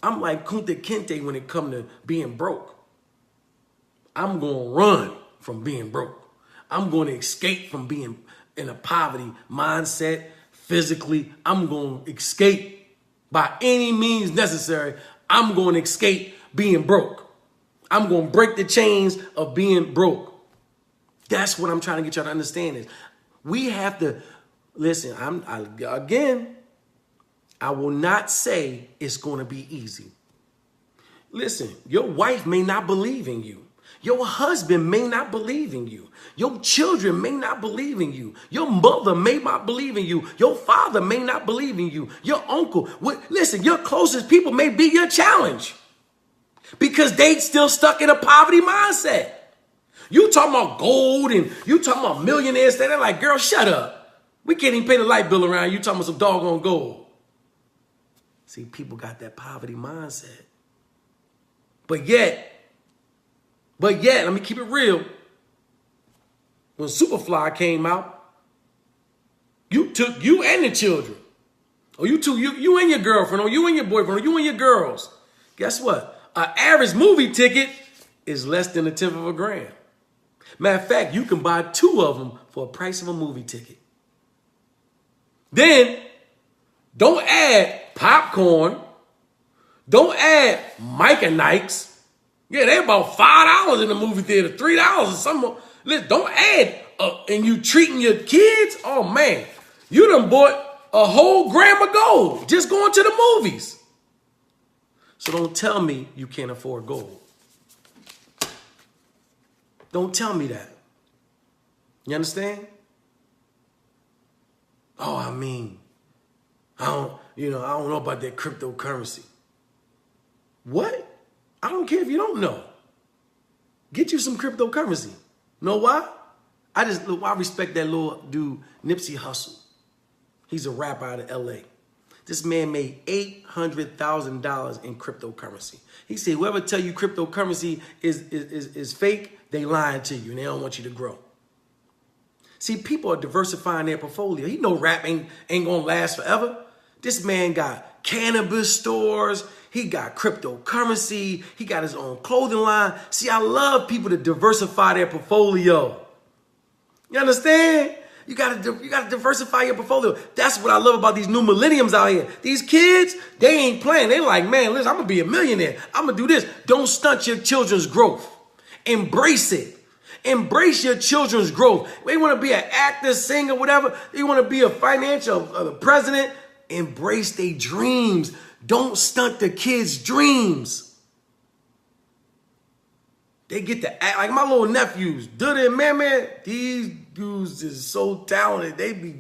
A: I'm like Kunta Kinte when it comes to being broke. I'm going to run from being broke. I'm going to escape from being in a poverty mindset, physically. I'm going to escape by any means necessary. I'm going to escape being broke. I'm going to break the chains of being broke. That's what I'm trying to get y'all to understand is we have to, listen, I will not say it's going to be easy. Listen, your wife may not believe in you. Your husband may not believe in you. Your children may not believe in you. Your mother may not believe in you. Your father may not believe in you. Your uncle, listen, your closest people may be your challenge because they still stuck in a poverty mindset. You talking about gold and you talking about millionaires. They're like, girl, shut up. We can't even pay the light bill around you talking about some doggone gold. See, people got that poverty mindset. But yet, let me keep it real. When Superfly came out, you took you and the children. Or you and your girlfriend, or you and your boyfriend, or you and your girls. Guess what? An average movie ticket is less than $1/10. Matter of fact, you can buy 2 of them for the price of a movie ticket. Then, don't add popcorn. Don't add Mike and Nikes. Yeah, they're about $5 in the movie theater, $3 or something. Listen, don't add, and you treating your kids. Oh man, you done bought a whole gram of gold just going to the movies. So don't tell me you can't afford gold. Don't tell me that. You understand? Oh, I don't know about that cryptocurrency. What? I don't care if you don't know. Get you some cryptocurrency. Know why? I respect that little dude, Nipsey Hussle. He's a rapper out of LA. This man made $800,000 in cryptocurrency. He said, whoever tell you cryptocurrency is fake, they lying to you and they don't want you to grow. See, people are diversifying their portfolio. He know rap ain't gonna last forever. This man got cannabis stores. He got cryptocurrency. He got his own clothing line. See, I love people to diversify their portfolio. You understand? You gotta diversify your portfolio. That's what I love about these new millenniums out here. These kids, they ain't playing. They like, man, listen, I'm gonna be a millionaire. I'm gonna do this. Don't stunt your children's growth. Embrace it. Embrace your children's growth. They want to be an actor, singer, whatever. They want to be a financial president. Embrace their dreams. Don't stunt the kids' dreams. They get to act like my little nephews. Duddy and Man. These dudes is so talented. They be,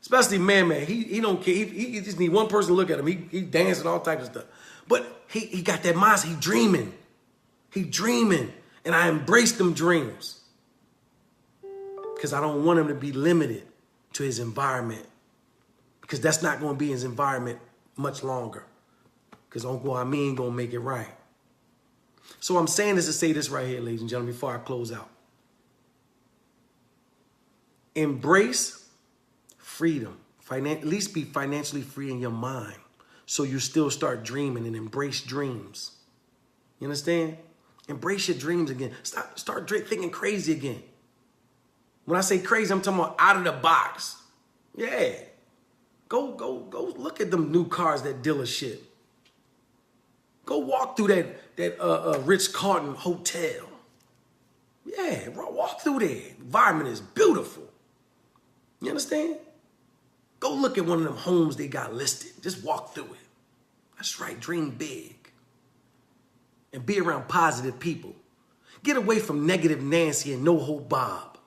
A: especially Man. He don't care. He just need one person to look at him. He dancing, all types of stuff. But he got that mindset. He dreaming. He dreaming. And I embrace them dreams. Because I don't want him to be limited to his environment. Because that's not going to be his environment much longer. Because Uncle Amin going to make it right. So I'm saying this to say this right here, ladies and gentlemen, before I close out. Embrace freedom. At least be financially free in your mind. So you still start dreaming and embrace dreams. You understand? Embrace your dreams again. Start thinking crazy again. When I say crazy, I'm talking about out of the box. Yeah. Go look at them new cars, that dealership. Go walk through that Ritz-Carlton hotel. Yeah, walk through there. Environment is beautiful. You understand? Go look at one of them homes they got listed. Just walk through it. That's right, dream big. And be around positive people. Get away from negative Nancy and no hope Bob.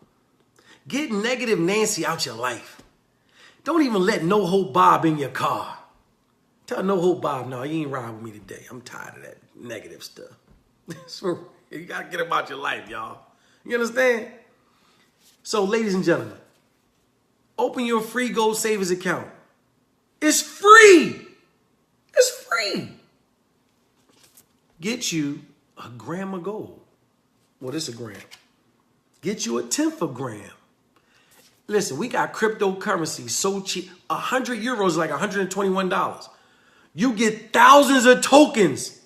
A: Get negative Nancy out your life. Don't even let no hope Bob in your car. Tell no hope Bob, no, you ain't riding with me today. I'm tired of that negative stuff. So you got to get him out your life, y'all. You understand? So, ladies and gentlemen, open your free Gold Savers account. It's free. It's free. Get you a gram of gold. Well, this is a gram. Get you a 10th of a gram. Listen, we got cryptocurrency so cheap. 100 euros is like $121. You get thousands of tokens.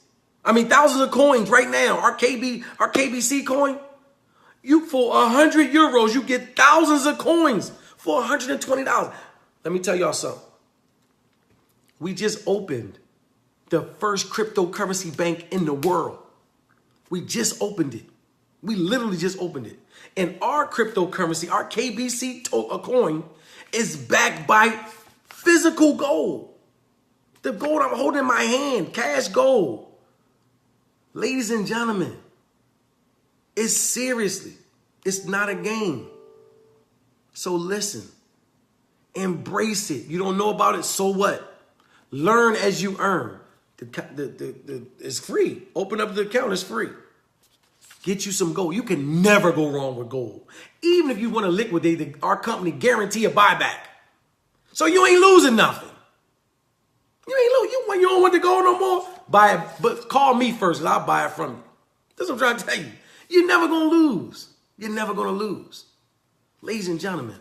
A: Thousands of coins right now. Our KBC coin. For 100 euros, you get thousands of coins for $120. Let me tell y'all something. We just opened the first cryptocurrency bank in the world. We just opened it. We literally just opened it. And our cryptocurrency, our KBC coin, is backed by physical gold. The gold I'm holding in my hand, cash gold. Ladies and gentlemen, it's seriously, it's not a game. So listen, embrace it. You don't know about it, so what? Learn as you earn. It's free. Open up the account, it's free. Get you some gold. You can never go wrong with gold. Even if you want to liquidate, our company guarantee a buyback. So you ain't losing nothing. You ain't losing. When you don't want the gold no more, buy it. But call me first and I'll buy it from you. That's what I'm trying to tell you. You're never going to lose. You're never going to lose. Ladies and gentlemen,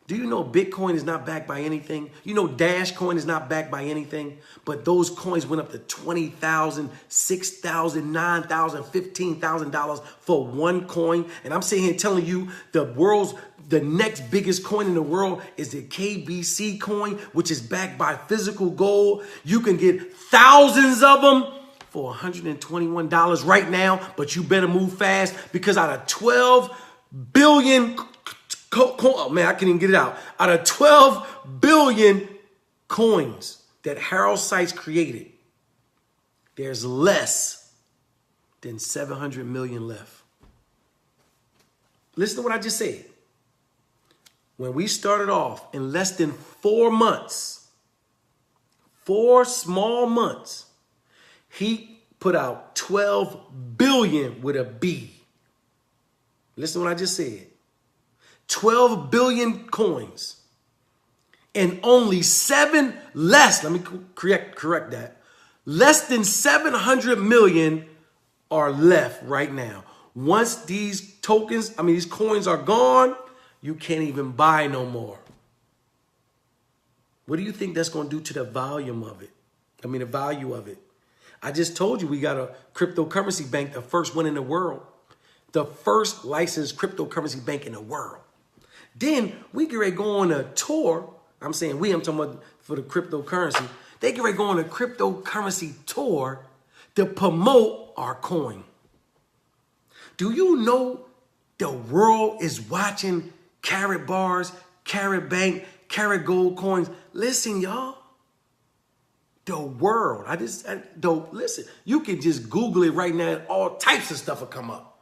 A: do you know Bitcoin is not backed by anything? You know Dash Coin is not backed by anything, but those coins went up to $20,000, $6,000, $9,000, $15,000 for one coin. And I'm sitting here telling you the next biggest coin in the world is the KBC coin, which is backed by physical gold. You can get thousands of them for $121 right now, but you better move fast because out of 12 billion oh man, I can't even get it out. Out of 12 billion coins that Harold Sykes created, there's less than 700 million left. Listen to what I just said. When we started off in less than 4 months, 4 small months, he put out 12 billion with a B. Listen to what I just said. 12 billion coins and only let me correct that. Less than 700 million are left right now. Once these these coins are gone, you can't even buy no more. What do you think that's going to do to the volume of it? The value of it. I just told you we got a cryptocurrency bank, the first one in the world. The first licensed cryptocurrency bank in the world. Then we get ready to go on a tour. I'm talking about for the cryptocurrency. They get ready to go on a cryptocurrency tour to promote our coin. Do you know the world is watching KaratBars, Karat Bank, Karat Gold coins? Listen, y'all. The world. Listen. You can just Google it right now and all types of stuff will come up.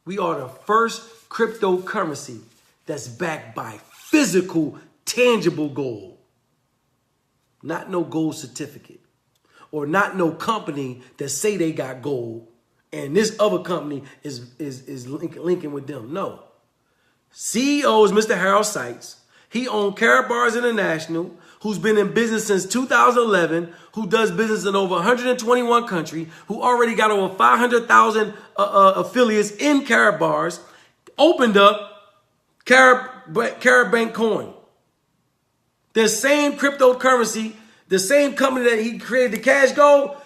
A: We are the first cryptocurrency that's backed by physical, tangible gold. Not no gold certificate. Or not no company that say they got gold and this other company is linking with them. No. CEO is Mr. Harold Sykes. He owns KaratBars International, who's been in business since 2011, who does business in over 121 countries, who already got over 500,000 affiliates in KaratBars, opened up Karat Bank coin. The same cryptocurrency, the same company that he created the cash gold,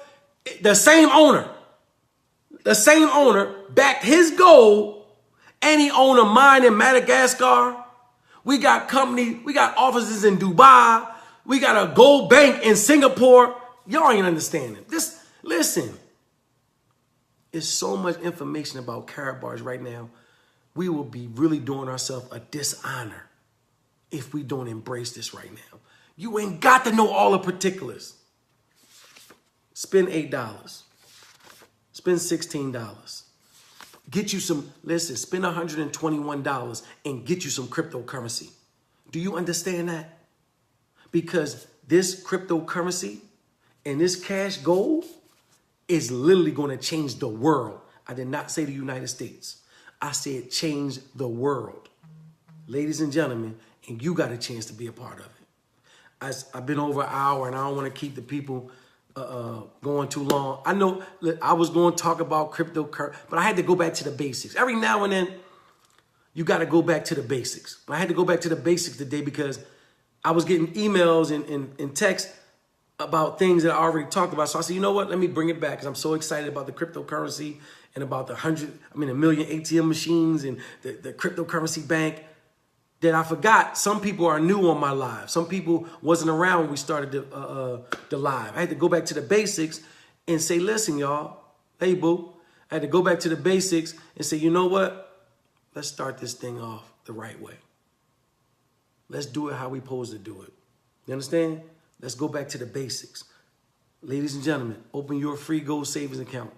A: the same owner backed his gold, and he owned a mine in Madagascar. We got offices in Dubai. We got a gold bank in Singapore. Y'all ain't understanding. Listen. It's so much information about KaratBars right now. We will be really doing ourselves a dishonor if we don't embrace this right now. You ain't got to know all the particulars. Spend $8. Spend $16. Get you some, spend $121 and get you some cryptocurrency. Do you understand that? Because this cryptocurrency and this cash gold is literally going to change the world. I did not say the United States. I said change the world. Ladies and gentlemen, and you got a chance to be a part of it. I've been over an hour and I don't want to keep the people going too long. I know I was going to talk about cryptocurrency, but I had to go back to the basics. Every now and then, you got to go back to the basics. I had to go back to the basics today because I was getting emails and texts about things that I already talked about. So I said, you know what? Let me bring it back because I'm so excited about the cryptocurrency and about a million ATM machines and the cryptocurrency bank, that I forgot some people are new on my live. Some people wasn't around when we started the live. I had to go back to the basics and say, listen, y'all, hey, boo. I had to go back to the basics and say, you know what? Let's start this thing off the right way. Let's do it how we supposed to do it. You understand? Let's go back to the basics. Ladies and gentlemen, open your free gold savings account.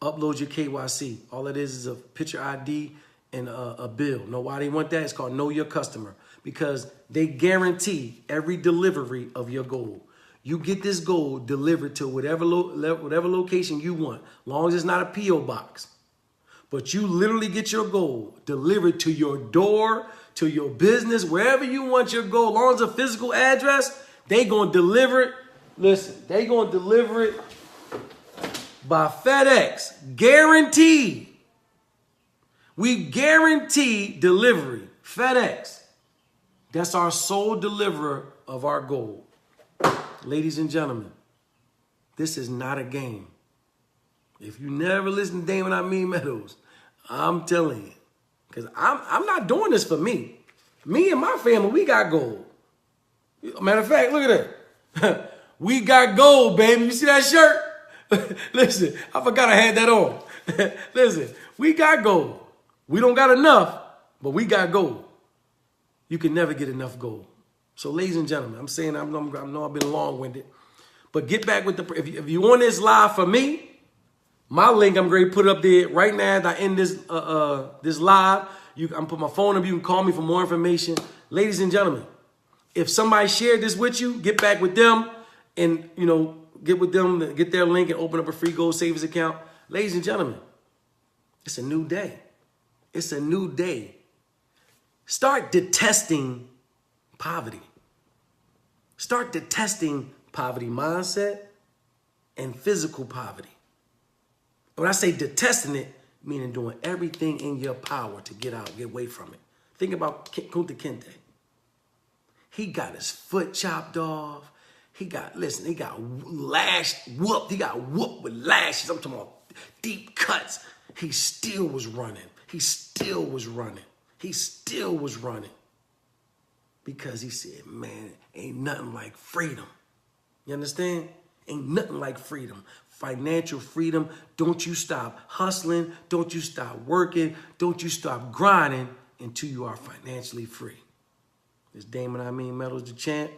A: Upload your KYC. All it is a picture ID and a bill. Know why they want that? It's called Know Your Customer, because they guarantee every delivery of your gold. You get this gold delivered to whatever location you want, long as it's not a P.O. box. But you literally get your gold delivered to your door, to your business, wherever you want your gold. As long as a physical address, they going to deliver it. Listen, they going to deliver it by FedEx. Guaranteed. We guarantee delivery. FedEx. That's our sole deliverer of our gold. Ladies and gentlemen, this is not a game. If you never listen to Damon I Mean Meadows, I'm telling you. Because I'm not doing this for me. Me and my family, we got gold. Matter of fact, look at that. We got gold, baby. You see that shirt? Listen, I forgot I had that on. Listen, we got gold. We don't got enough, but we got gold. You can never get enough gold. So, ladies and gentlemen, I'm saying I know I've been long-winded, but get back with the, if you on this live for me, my link, I'm going to put it up there right now as I end this this live. I'm put my phone up. You can call me for more information. Ladies and gentlemen, if somebody shared this with you, get back with them and, get with them, get their link and open up a free gold savings account. Ladies and gentlemen, it's a new day. It's a new day. Start detesting poverty. Start detesting poverty mindset and physical poverty. When I say detesting it, meaning doing everything in your power to get out, get away from it. Think about Kunta Kinte. He got his foot chopped off. He got lashed, whooped. He got whooped with lashes. I'm talking about deep cuts. He still was running. He still was running. He still was running. Because he said, man, ain't nothing like freedom. You understand? Ain't nothing like freedom. Financial freedom. Don't you stop hustling. Don't you stop working. Don't you stop grinding until you are financially free. It's Damon I Mean Meadows, the champ.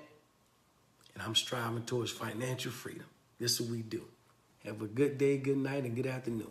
A: And I'm striving towards financial freedom. This is what we do. Have a good day, good night, and good afternoon.